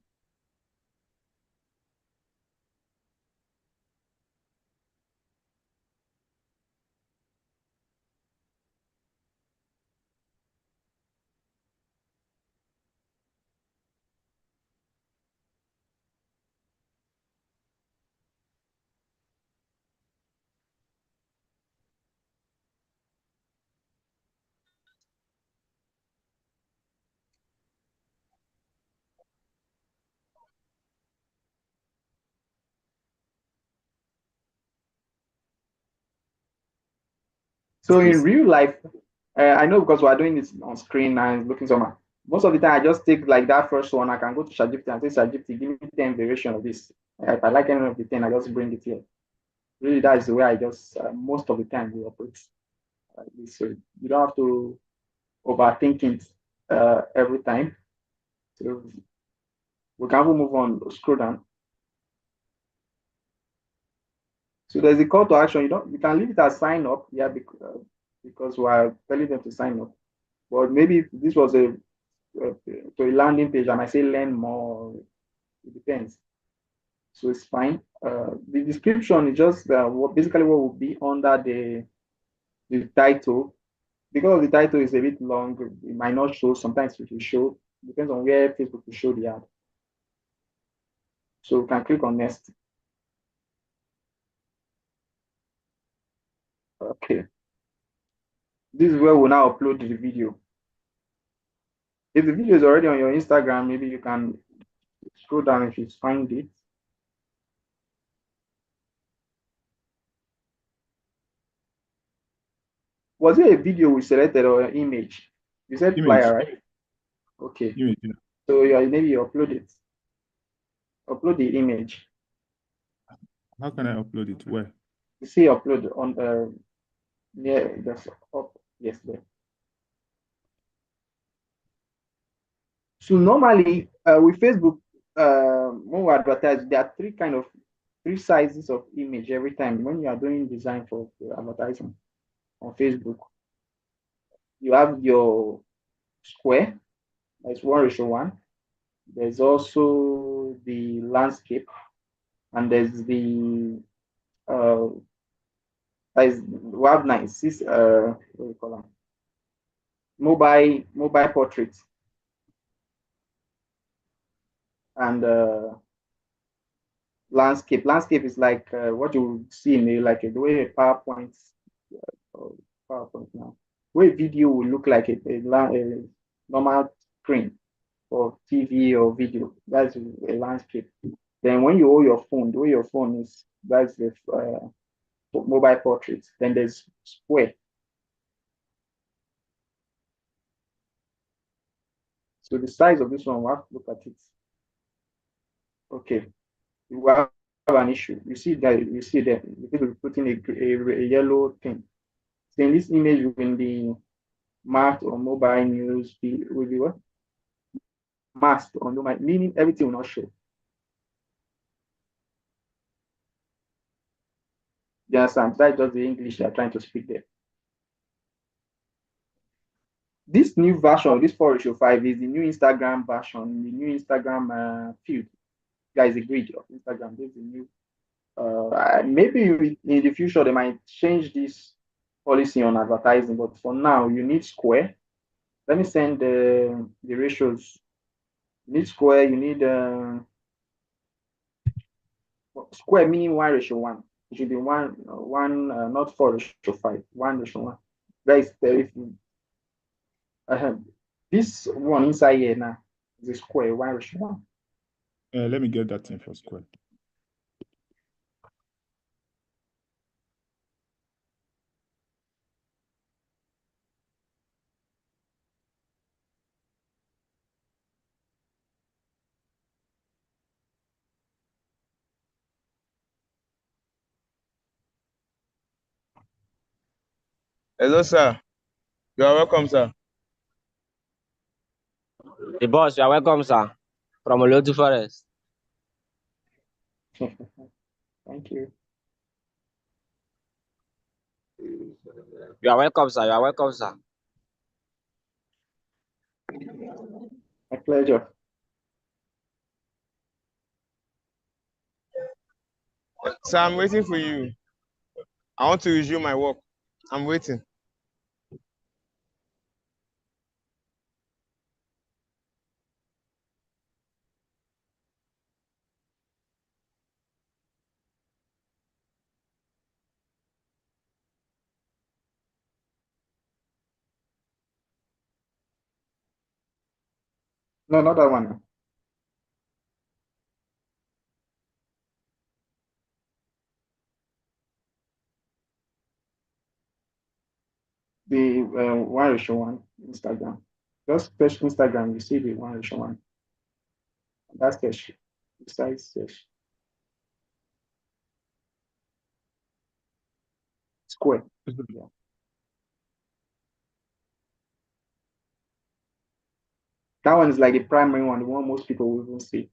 So in real life, I know because we're doing this on screen and looking somewhere. Most of the time, I just take like that first one. I can go to ChatGPT and say, ChatGPT, give me 10 variation of this. If I like any of the 10, I just bring it here. Really, that is the way I just most of the time we operate like this. So you don't have to overthink it every time. So we can move on, scroll down. So there's a call to action. You can leave it as sign up, yeah, because we are telling them to sign up. But maybe if this was to a landing page, I might say learn more. It depends. So it's fine. The description is just basically what will be under the title. Because the title is a bit long, it might not show. Sometimes it will show. Depends on where Facebook will show the ad. So we can click on next. Okay. This is where we'll now upload the video. If the video is already on your Instagram, maybe you can scroll down if you find it. Was it a video we selected or an image? You said Image. flyer, right? Okay. Image. So maybe you upload it. Upload the image. How can I upload it? Where? You see upload on near the up. Yes, there. So normally with Facebook, when we advertise, there are three sizes of image every time when you are doing design for advertising on Facebook. You have your square, that's 1:1. There's also the landscape, and there's the we have 96 what do you call them? Mobile portraits, and landscape. Landscape is like what you see in the way a PowerPoint now. Where video will look like a normal screen for TV or video. That's a landscape. Then when you hold your phone, the way your phone is, that's the mobile portrait. Then there's square. So the size of this one, we have to look at it. Okay, we have an issue. You see that because we're putting a yellow thing. So in this image will be marked on mobile news, will be what? Masked on mobile, meaning everything will not show. You understand? That's just the English they're trying to speak there. This new version, this 4:5, is the new Instagram version, the new Instagram field. Guys, a grid of Instagram. This is the new. Maybe in the future they might change this policy on advertising, but for now you need square. Let me send the ratios. You need square. You need square meaning 1:1. It should be one, not 4:5. 1:1. Guys, if this one inside here now is a square 1:1. Let me get that thing for square. Hello, sir. You are welcome, sir. The boss, you are welcome, sir. From Olotu Forest. Thank you. You are welcome, sir. You are welcome, sir. My pleasure. Sir, I'm waiting for you. I want to resume my work. I'm waiting. No, not that one. The 1:1 Instagram. Just search Instagram, you see the 1:1. That's search. Besides search. Square. Yeah. That one is like the primary one, the one most people will even see.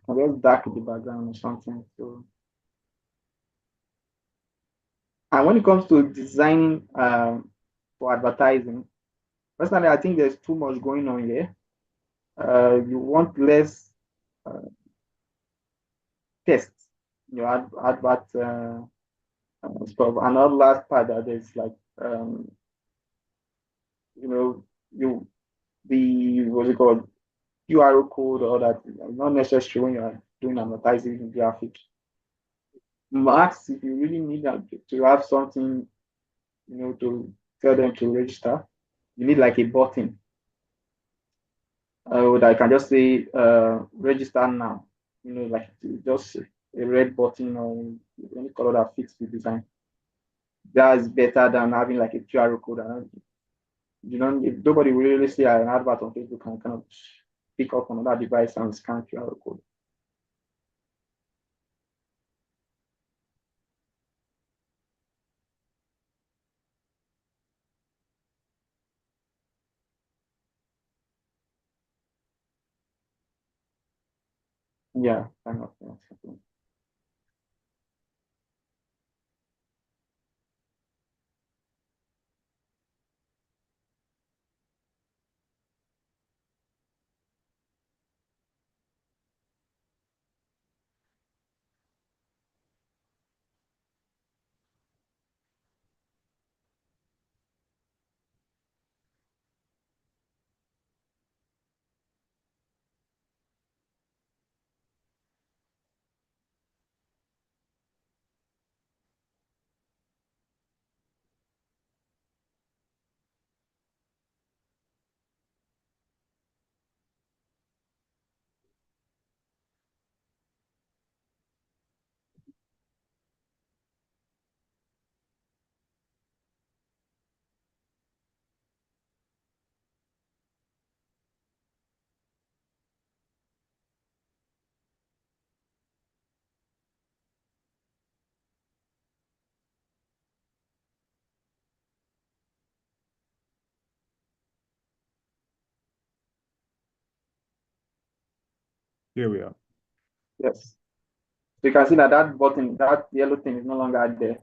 I'll just dark the background or something. So, and when it comes to designing for advertising, personally, I think there's too much going on here. You want less tests, advert stuff. Another last part that is like, you the what's it called, QR code or that, not necessary when you are doing advertising graphics. Max, if you really need to have something, to tell them to register, you need like a button. That I can just say register now. Like just a red button or any color that fits the design. That is better than having like a QR code. If nobody will really see an advert on Facebook and kind of pick up on another device and scan QR code. Yeah, kind of. Yeah. Here we are. Yes. So you can see that button, that yellow thing is no longer there.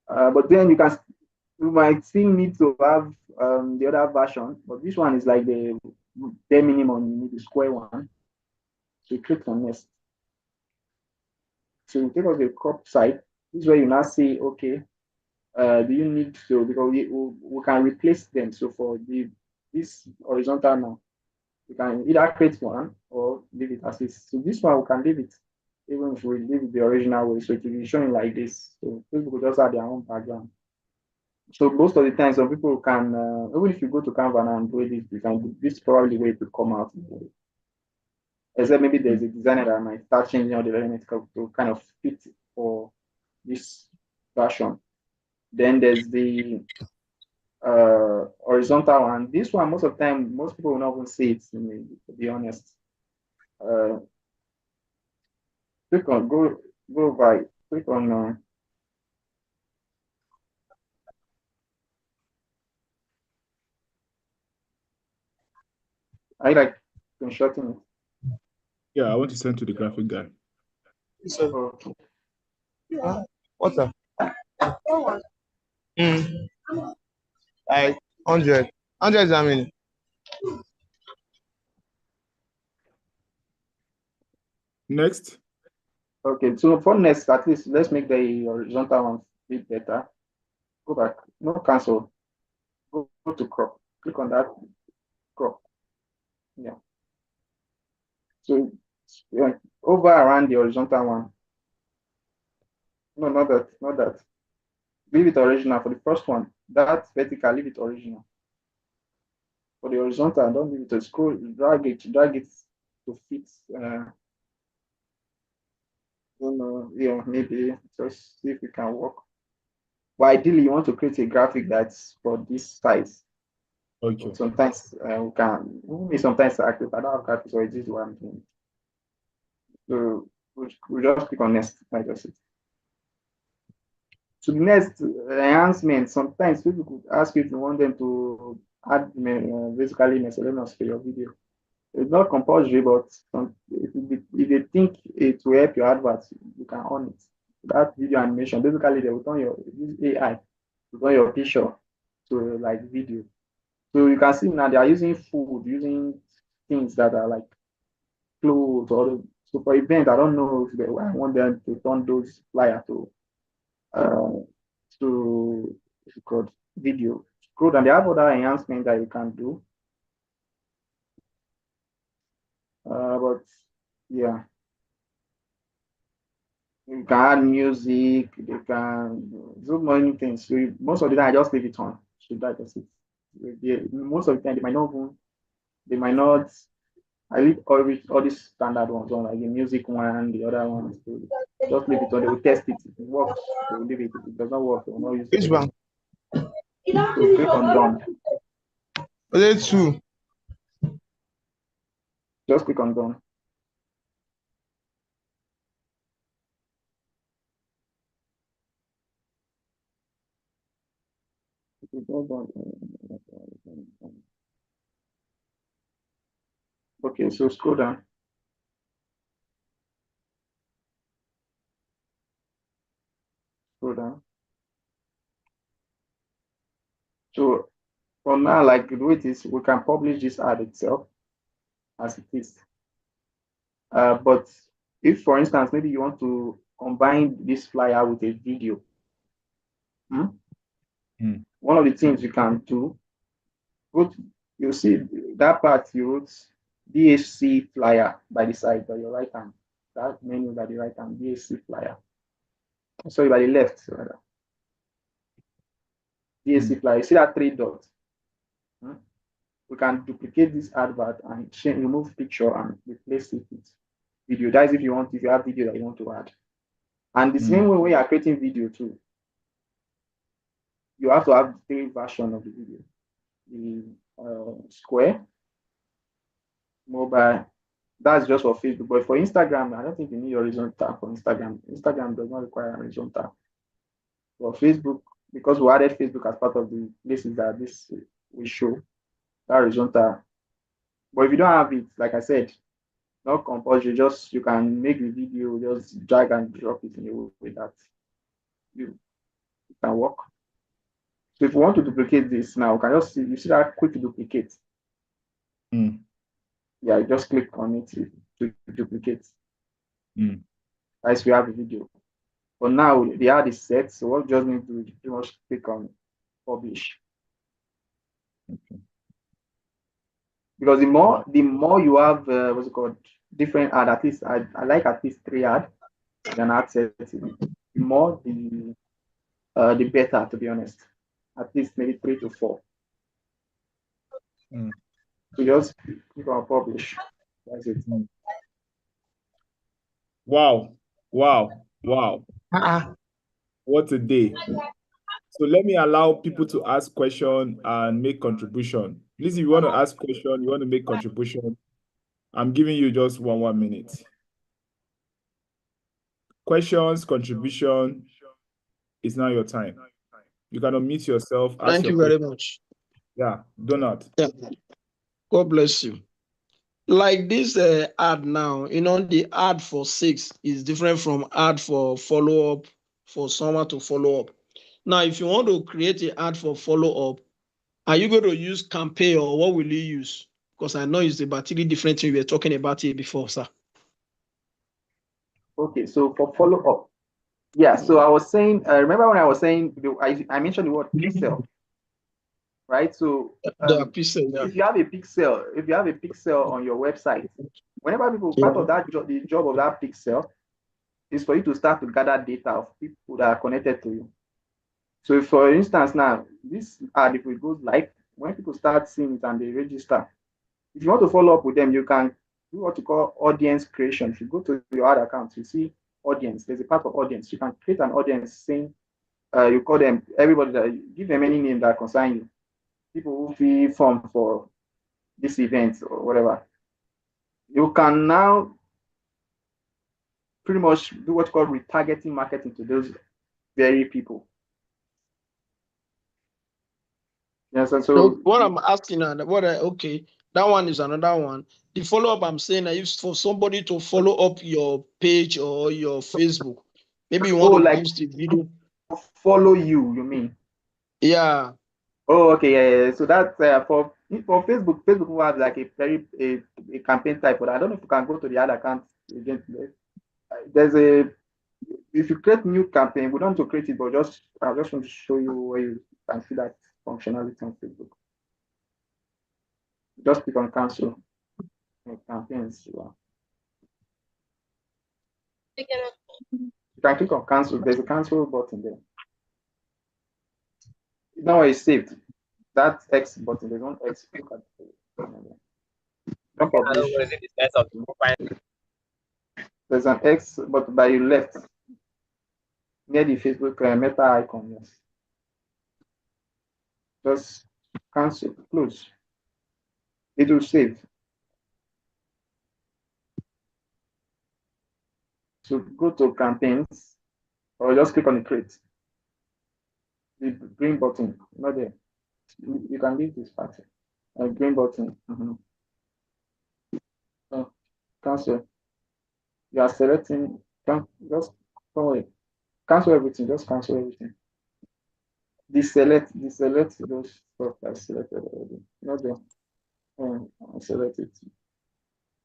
But then you might still need to have the other version, but this one is like the bare minimum. You need the square one. So you click on next. So you take off the crop side. This is where you now say, okay, do you need to, because we can replace them. So for this horizontal now, you can either create one or leave it as is. So this one we can leave it, even if we leave it the original way. So it will be showing like this. So people will just have their own background. So most of the time, some people can, even if you go to Canva now and do this, you can do this, probably the way it will come out. Except maybe there's a designer that might start changing all the elements to kind of fit for this version. Then there's the horizontal one. This one, most of the time, most people will not even see it, to be honest. Click on, go by, click on, I like screenshotting it. Yeah, I want to send to the graphic guy. Okay. Water. Like 100. 100 is how many? Next. Okay, so for next, at least let's make the horizontal one a bit better. Go back, no cancel. Go to crop. Click on that crop. Yeah. So over around the horizontal one. No, not that, not that. Leave it original for the first one. That vertical, leave it original. For the horizontal, don't leave it to scroll, drag it to fit. Yeah, maybe just see if it can work. But ideally, you want to create a graphic that's for this size. Okay. But sometimes we can, sometimes active. I don't have graphics, so it is what I'm doing. So we just click on next. I just it. So the next enhancement, sometimes people could ask you if you want them to add basically miscellaneous to your video. It's not compulsory, but if they think it will help your adverts, you can on it. That video animation, basically they will turn use AI to turn your picture to like video. So you can see now they are using food, using things that are like clothes or so for events. I don't know if I want them to turn those flyer uh what's it called video. Good, and they have other enhancements that you can do. But yeah, you can add music, they can do many things. So most of the time I just leave it on. So that is it. Most of the time they might not I leave all these standard ones on, like the music one, the other ones. So just leave it on. They will test it. If it works, they will leave it. If it does not work, they will not use it Which again. one? So click on done. Was it 2? Just click on done. Okay, so scroll down. Scroll down. So for now, like the way it is, we can publish this ad itself as it is. But if, for instance, maybe you want to combine this flyer with a video, one of the things you can do, you see that part you wrote DHC flyer by the side by your right hand. That menu by the right hand, DHC flyer. Sorry, by the left, rather. DHC flyer. You see that 3 dots? We can duplicate this advert and remove picture and replace it with video. That is if you have video that you want to add. And the same way when you are creating video too, you have to have 3 versions of the video. The square, mobile, that's just for Facebook. But for Instagram, I don't think you need horizontal for Instagram. Instagram does not require horizontal. For Facebook, because we added Facebook as part of the places that this will show, that horizontal. But if you don't have it, like I said, not compulsory, you can make the video, just drag and drop it in a way that you can work. So if you want to duplicate this now, you can just see, you see that quick duplicate. Yeah, just click on it to duplicate. As we have a video. But now the ad is set, so what you just need to do is pretty much click on publish. Okay. Because the more you have what's it called, different ad, at least I like at least 3 ad than ad set. The more the better, to be honest. At least maybe 3 to 4. So just click on publish. That's it. Wow. What a day. So let me allow people to ask question and make contribution. Please, if you want to ask question, you want to make contribution, I'm giving you just 1 minute. Questions, contribution, it's now your time. You can unmute yourself. Thank you very much. Yeah, Donald. Yeah. God bless you. Like this ad now, the ad for 6 is different from ad for follow-up, for someone to follow up. Now, if you want to create an ad for follow-up, are you going to use campaign or what will you use? Because I know it's about 3 different things we were talking about here before, sir. Okay, so for follow-up, yeah, so I was saying, remember when I was saying, I mentioned the word pixel, right? So pixel, yeah. if you have a pixel on your website, whenever people, part of that the job of that pixel is for you to start to gather data of people that are connected to you. So if, for instance, now this ad, if it goes live, when people start seeing it and they register, if you want to follow up with them, you can do what you call audience creation. If you go to your ad account, you see audience. There's a part of audience. You can create an audience saying, you call them everybody that give them any name that concern you. people who fill form for this event or whatever, you can now pretty much do what's called retargeting marketing to those very people. Yes, and So what I'm asking, and okay, that one is another one. The follow-up I'm saying is for somebody to follow up your page or your Facebook. Maybe you want to post a video. Follow you mean? Yeah. Oh, okay, yeah. So that's for Facebook. Facebook will have like a campaign type, but I don't know if you can go to the other account again. There's if you create new campaign, we don't have to create it, but I just want to show you where you can see that functionality on Facebook. Just click on cancel campaigns. You can click on cancel. There's a cancel button there. Now it's saved. That X button, there's one X. Look at it. Don't publish. There's an X, but by your left, near the Facebook Meta icon. Yes. Just cancel, close. It will save. So go to campaigns, or just click on the create. The green button, not there. You can leave this part. Green button. Cancel. You are selecting. Just cancel everything. Just cancel everything. Deselect those stuff I selected already. Not there. Select it.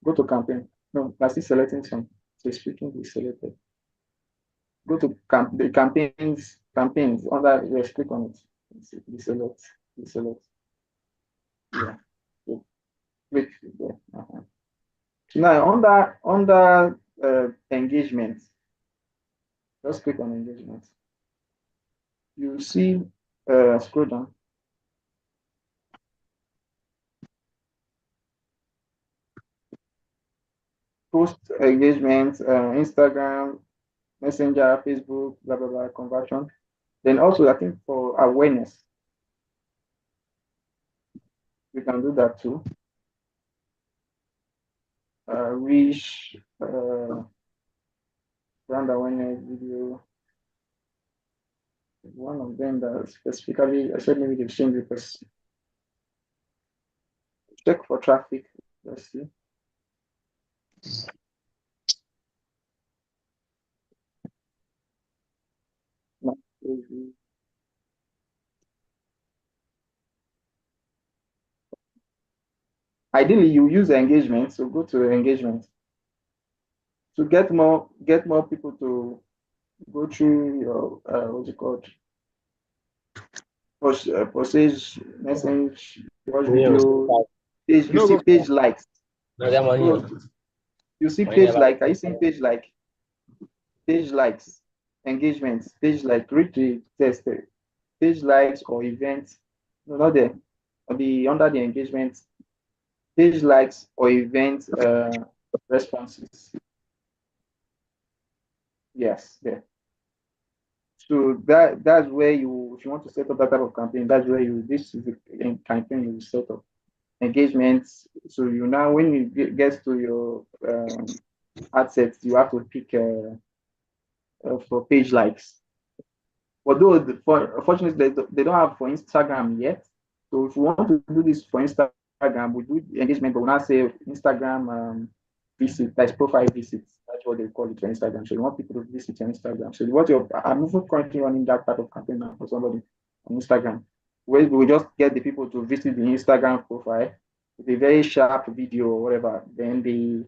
Go to campaign. No, I see selecting some. So speaking deselected. Go to the campaigns under. Yes, click on it. Deselect. Yeah. So click there. So now under engagement, just click on engagement. You see, scroll down. Post engagement, Instagram, Messenger, Facebook, blah blah blah, conversion. Then also, I think for awareness, we can do that too. Reach, brand awareness video. One of them that specifically, I said maybe they've changed because check for traffic. Let's see. No, ideally, you use engagement. So go to engagement to get more people to go through your what's it called? Postage, message, watch video, page. You see page likes. You see page like. Are you seeing page like? Page likes, engagements, page like. Read the test. Page likes or events. No, not there. Under the engagement, page likes or event responses. Yes, there. So that's where you, if you want to set up that type of campaign, that's where this is the campaign you set up. Engagements. So you now, when you get to your ad sets, you have to pick for page likes. Although unfortunately they don't have for Instagram yet. So if you want to do this for Instagram, we do engagement, but we not say Instagram visit, that's profile visits. That's what they call it for Instagram. So you want people to visit your Instagram. So I'm also currently running that type of campaign now for somebody on Instagram, where we just get the people to visit the Instagram profile with a very sharp video or whatever. Then the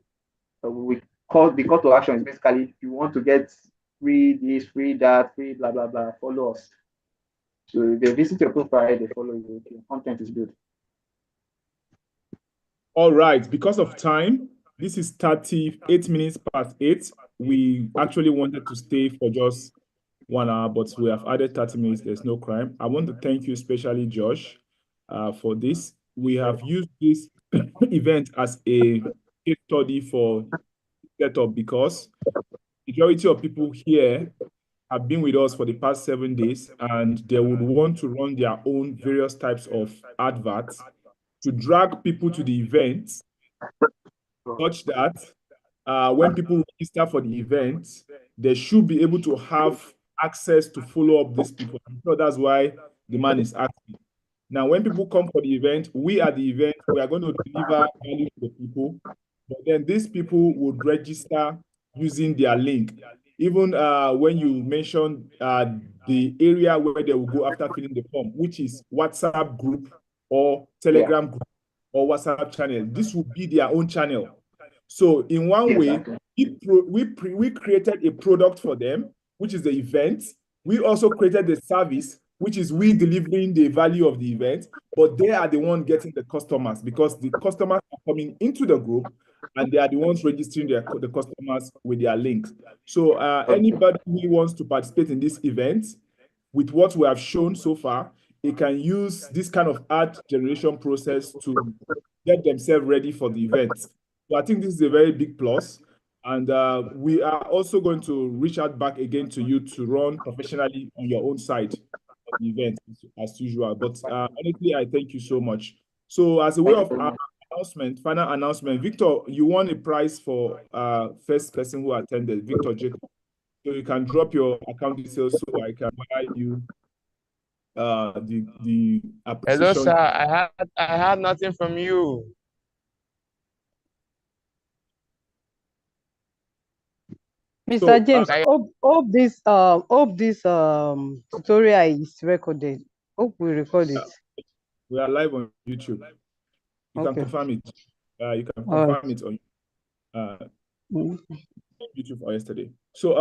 call to action is basically, if you want to get free this, free that, free blah blah blah, follow us. So if they visit your profile, they follow you. Okay, content is good. All right, because of time, this is 38 minutes past 8. We actually wanted to stay for just 1 hour, but we have added 30 minutes. There's no crime. I want to thank you, especially Josh, for this. We have used this event as a case study for setup because majority of people here have been with us for the past 7 days, and they would want to run their own various types of adverts to drag people to the event, such that when people register for the event, they should be able to have access to follow up these people. So that's why the man is asking. Now, when people come for the event, we at the event, we are going to deliver value to the people, but then these people would register using their link. Even when you mentioned the area where they will go after filling the form, which is WhatsApp group or Telegram group or WhatsApp channel, this will be their own channel. So in one way, we created a product for them, which is the event. We also created the service, which is we delivering the value of the event, but they are the one getting the customers because the customers are coming into the group and they are the ones registering the customers with their links. So anybody who wants to participate in this event, with what we have shown so far, they can use this kind of ad generation process to get themselves ready for the event. So I think this is a very big plus. And we are also going to reach out back again to you to run professionally on your own side of the event as usual. But honestly, I thank you so much. So as a way of announcement, final announcement, Victor, you won a prize for first person who attended, Victor Jacob. So you can drop your account details so I can buy you the appreciation. Hello, sir. I had nothing from you. Mr. So, James, hope this tutorial is recorded. Hope we record it. We are live on YouTube. You can confirm it. You can confirm it on YouTube for yesterday. So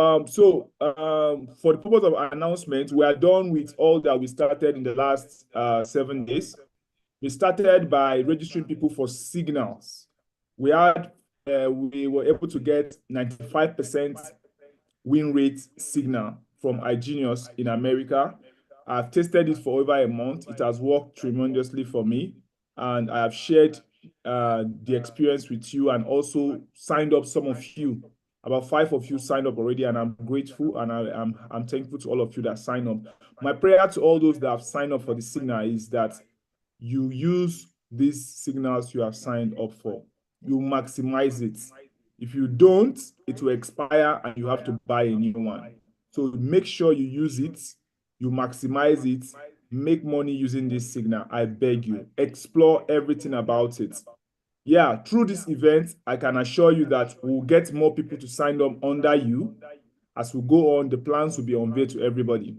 for the purpose of announcement, we are done with all that we started in the last 7 days. We started by registering people for signals. We were able to get 95% win rate signal from IGENIUS in America. I've tested it for over a month. It has worked tremendously for me, and I have shared the experience with you and also signed up some of you. About 5 of you signed up already, and I'm grateful and I'm thankful to all of you that signed up. My prayer to all those that have signed up for the signal is that you use these signals you have signed up for. You maximize it. If you don't, it will expire and you have to buy a new one. So make sure you use it, you maximize it, make money using this signal. I beg you, explore everything about it. Yeah, through this event, I can assure you that we'll get more people to sign up under you. As we go on, the plans will be unveiled to everybody.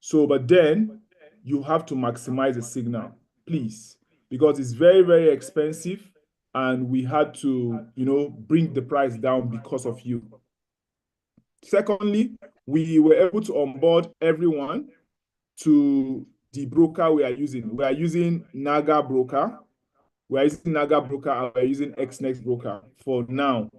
So, but then you have to maximize the signal, please, because it's very, very expensive. And we had to, bring the price down because of you. Secondly, we were able to onboard everyone to the broker we are using. We are using Naga Broker. We are using Naga Broker and we are using XNext Broker for now.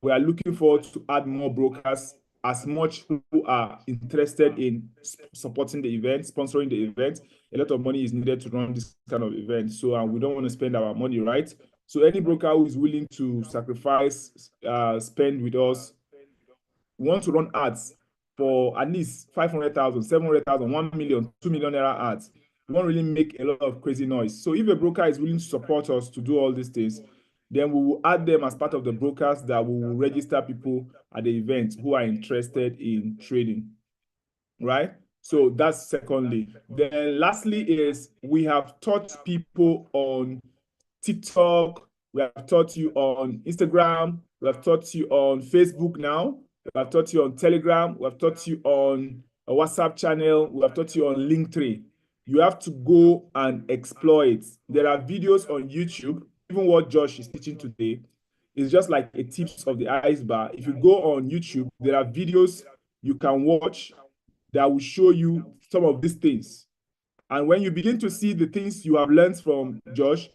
We are looking forward to add more brokers as much who are interested in supporting the event, sponsoring the event. A lot of money is needed to run this kind of event. So we don't want to spend our money, right? So any broker who is willing to sacrifice, spend with us, we want to run ads for at least 500,000, 700,000, 1 million, 2 million naira ads. We won't really make a lot of crazy noise. So if a broker is willing to support us to do all these things, then we will add them as part of the brokers that we will register people at the event who are interested in trading, right? So that's secondly. Then lastly is we have taught people on TikTok, we have taught you on Instagram, we have taught you on Facebook now, we have taught you on Telegram, we have taught you on a WhatsApp channel, we have taught you on Linktree. You have to go and explore it. There are videos on YouTube. Even what Josh is teaching today is just like a tips of the iceberg. If you go on YouTube, there are videos you can watch that will show you some of these things. And when you begin to see the things you have learned from Josh,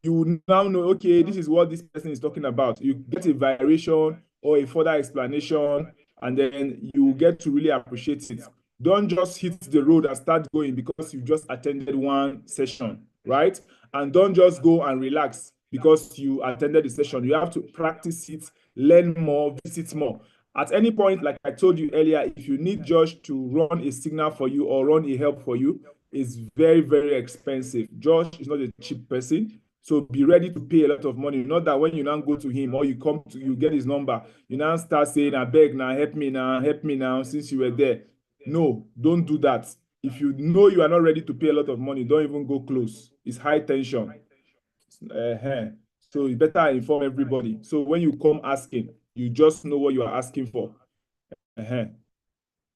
you will now know, okay, this is what this person is talking about. You get a variation or a further explanation, and then you get to really appreciate it. Don't just hit the road and start going because you just attended one session, right? And don't just go and relax because you attended the session. You have to practice it, learn more, visit more. At any point, like I told you earlier, if you need Josh to run a signal for you or run a help for you, it's very, very expensive. Josh is not a cheap person. So be ready to pay a lot of money. Not that when you now go to him or you get his number, you now start saying, I beg now, help me now, since you were there. No, don't do that. If you know you are not ready to pay a lot of money, don't even go close. It's high tension. So you better inform everybody. So when you come asking, you just know what you are asking for.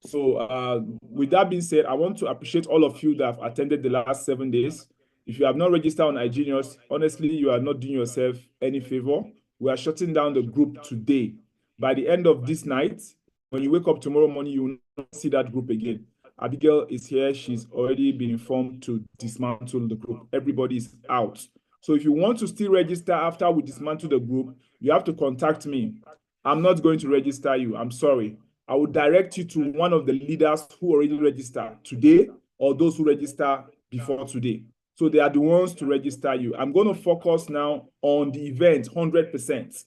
So with that being said, I want to appreciate all of you that have attended the last 7 days. If you have not registered on IGENIUS, honestly, you are not doing yourself any favor. We are shutting down the group today. By the end of this night, when you wake up tomorrow morning, you will not see that group again. Abigail is here. She's already been informed to dismantle the group. Everybody is out. So if you want to still register after we dismantle the group, you have to contact me. I'm not going to register you. I'm sorry. I will direct you to one of the leaders who already registered today or those who register before today. So they are the ones to register you. I'm going to focus now on the event 100%.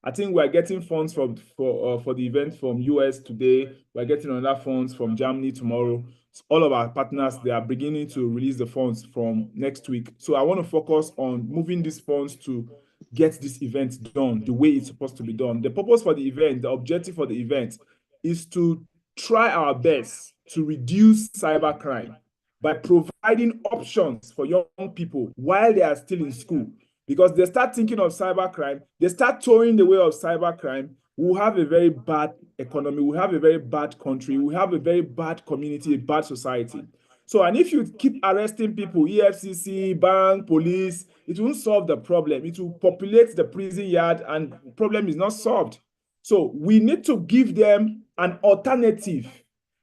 I think we're getting funds for the event from US today. We're getting another funds from Germany tomorrow. So all of our partners, they are beginning to release the funds from next week. So I want to focus on moving these funds to get this event done the way it's supposed to be done. The purpose for the event, the objective for the event is to try our best to reduce cybercrime by providing options for young people while they are still in school. Because they start thinking of cybercrime, they start towing the way of cybercrime, we'll have a very bad economy, we'll have a very bad country, we'll have a very bad community, a bad society. So, and if you keep arresting people, EFCC, bank, police, it won't solve the problem. It will populate the prison yard and the problem is not solved. So we need to give them an alternative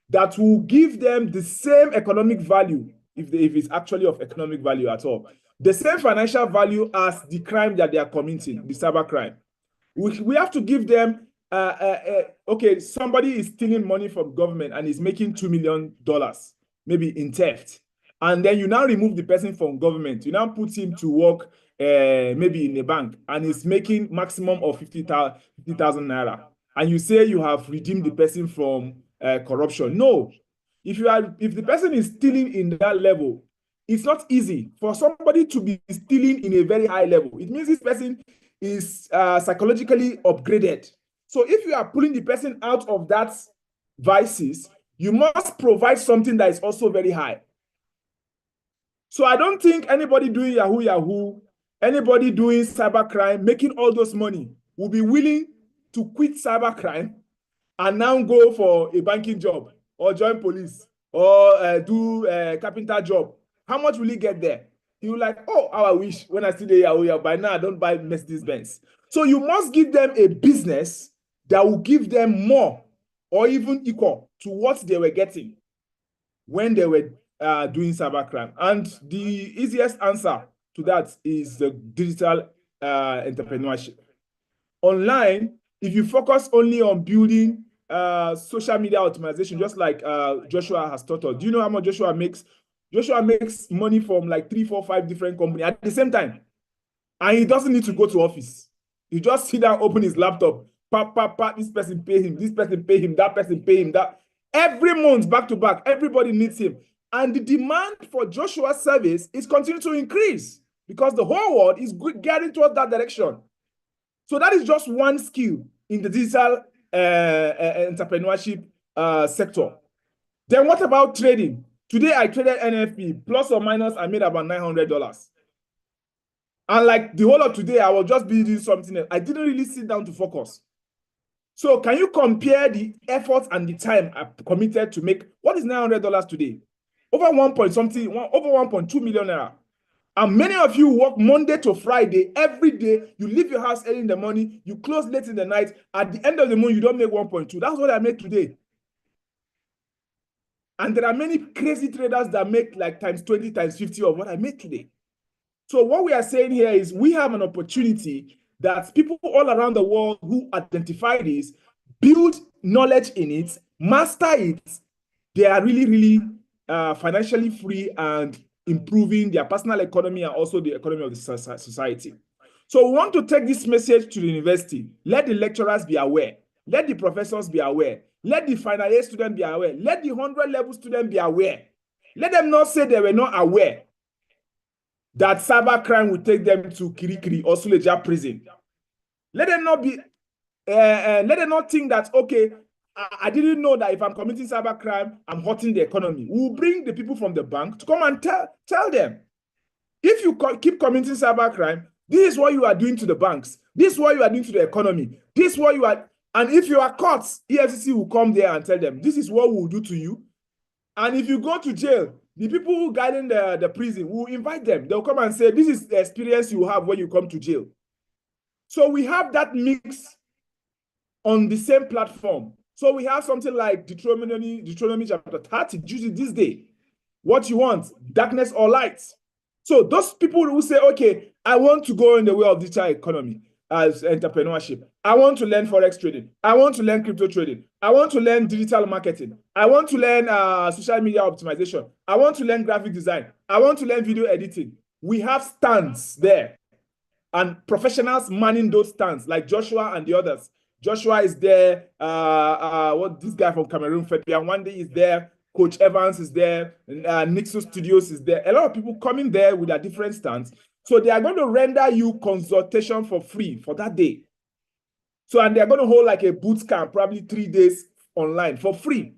that will give them the same economic value, if it's actually of economic value at all, the same financial value as the crime that they are committing, the cybercrime. We have to give them, okay, somebody is stealing money from government and is making $2 million, maybe in theft. And then you now remove the person from government. You now put him to work maybe in a bank and is making maximum of 50,000 naira. And you say you have redeemed the person from corruption. No. If the person is stealing in that level, it's not easy for somebody to be stealing in a very high level. It means this person is psychologically upgraded. So if you are pulling the person out of that vices, you must provide something that is also very high. So I don't think anybody doing Yahoo, anybody doing cybercrime, making all those money, will be willing to quit cybercrime and now go for a banking job or join police or do a carpenter job. How much will he get there? He will like, oh, how I wish when I see the Yahoo, by now I don't buy Mercedes Benz. So you must give them a business that will give them more or even equal to what they were getting when they were doing cybercrime. And the easiest answer to that is the digital entrepreneurship. Online, if you focus only on building social media optimization, just like Joshua has taught us, do you know how much Joshua makes? Joshua makes money from like 3, 4, 5 different companies at the same time. And he doesn't need to go to office. He just sit down, open his laptop, this person pay him, this person pay him, that person pay him, that. Every month, back to back, everybody needs him. And the demand for Joshua's service is continuing to increase because the whole world is getting towards that direction. So that is just one skill in the digital entrepreneurship sector. Then what about trading? Today I traded NFP, plus or minus, I made about $900. And like the whole of today, I was just building something else. I didn't really sit down to focus. So can you compare the effort and the time I committed to make, what is $900 today? Over 1.2 million naira. And many of you work Monday to Friday, every day. You leave your house early in the morning, you close late in the night. At the end of the month, you don't make 1.2. That's what I made today. And there are many crazy traders that make like times 20, times 50 of what I made today. So what we are saying here is we have an opportunity that people all around the world who identify this, build knowledge in it, master it, they are really, really financially free and improving their personal economy and also the economy of the society. So we want to take this message to the university. Let the lecturers be aware. Let the professors be aware. Let the final year student be aware. Let the 100 level student be aware. Let them not say they were not aware that cybercrime will take them to Kirikiri or Suleja prison. Let them not be, let them not think that, okay, I didn't know that if I'm committing cybercrime, I'm hurting the economy. We'll bring the people from the bank to come and tell them. If you keep committing cybercrime, this is what you are doing to the banks. This is what you are doing to the economy. This is what you are, and if you are caught, EFCC will come there and tell them, this is what we'll do to you. And if you go to jail, the people who guiding the prison will invite them. They'll come and say, this is the experience you have when you come to jail. So we have that mix on the same platform. So we have something like Deuteronomy chapter 30, use it this day. What you want, darkness or light. So those people who say, okay, I want to go in the way of digital economy as entrepreneurship. I want to learn Forex trading. I want to learn crypto trading. I want to learn digital marketing. I want to learn social media optimization. I want to learn graphic design. I want to learn video editing. We have stands there and professionals manning those stands like Joshua and the others. Joshua is there. What this guy from Cameroon, Fetbian, one day is there. Coach Evans is there. Nixon Studios is there. A lot of people coming there with their different stands. So they are going to render you consultation for free for that day. So, and they're going to hold like a boot camp, probably 3 days online for free.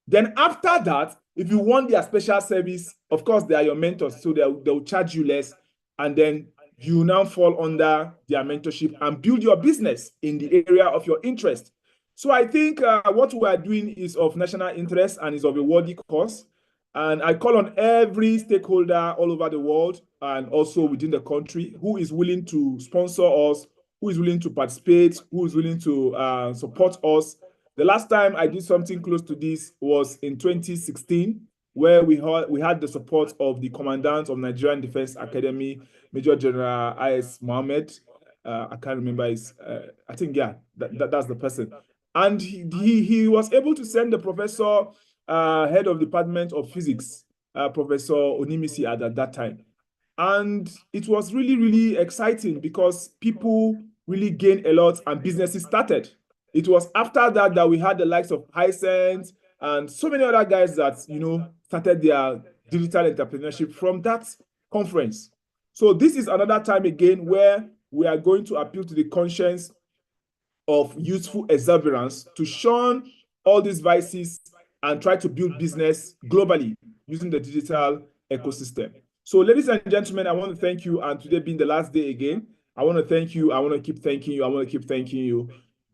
Then after that, if you want their special service, of course, they are your mentors. So they'll charge you less. And then you now fall under their mentorship and build your business in the area of your interest. So I think what we are doing is of national interest and is of a worthy cause. And I call on every stakeholder all over the world and also within the country who is willing to sponsor us, who is willing to participate, who is willing to support us. The last time I did something close to this was in 2016, where we had the support of the Commandant of Nigerian Defense Academy, Major General I.S. Mohammed. I can't remember his, I think, yeah, that's the person. And he was able to send the professor, head of Department of Physics, Professor Onimisi at that time. And it was really, really exciting because people really gained a lot and businesses started. It was after that we had the likes of Hisense and so many other guys that, started their digital entrepreneurship from that conference. So this is another time again where we are going to appeal to the conscience of youthful exuberance to shun all these vices and try to build business globally using the digital ecosystem. So ladies and gentlemen, I want to thank you. And today being the last day again, I want to thank you. I want to keep thanking you. I want to keep thanking you.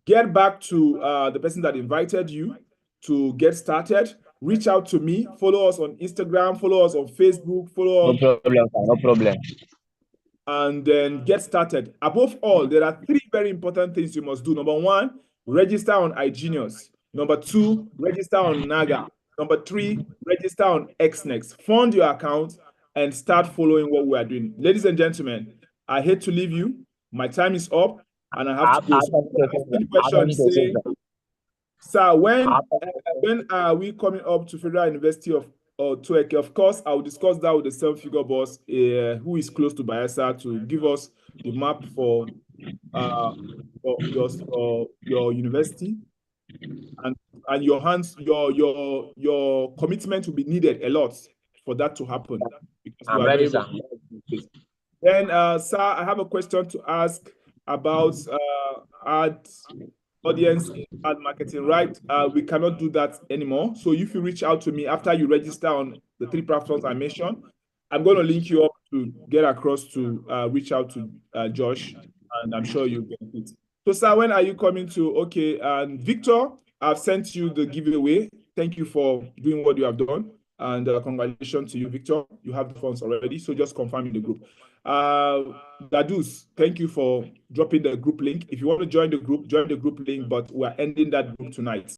Get back to the person that invited you to get started. Reach out to me. Follow us on Instagram. Follow us on Facebook. Follow us. No problem, sir. No problem. And then get started. Above all, there are 3 very important things you must do. Number 1, register on IGENIUS. Number 2, register on Naga. Number 3, register on XNext. Fund your account and start following what we are doing. Ladies and gentlemen, I hate to leave you. My time is up and I have to go. So sir, when are we coming up to Federal University of Tueke? Of course, I will discuss that with the 7-figure boss who is close to Bayelsa to give us the map for your university. And your commitment will be needed a lot for that to happen. I'm ready, sir. Then, sir, I have a question to ask about ad audience in ad marketing, right? We cannot do that anymore. So if you reach out to me after you register on the 3 platforms I mentioned, I'm going to link you up to get across to reach out to Josh, and I'm sure you'll benefit. So, sir, when are you coming to? Okay, and Victor, I've sent you the giveaway. Thank you for doing what you have done. And congratulations to you, Victor. You have the funds already, so just confirm in the group. Dadus, thank you for dropping the group link. If you want to join the group link, but we're ending that group tonight.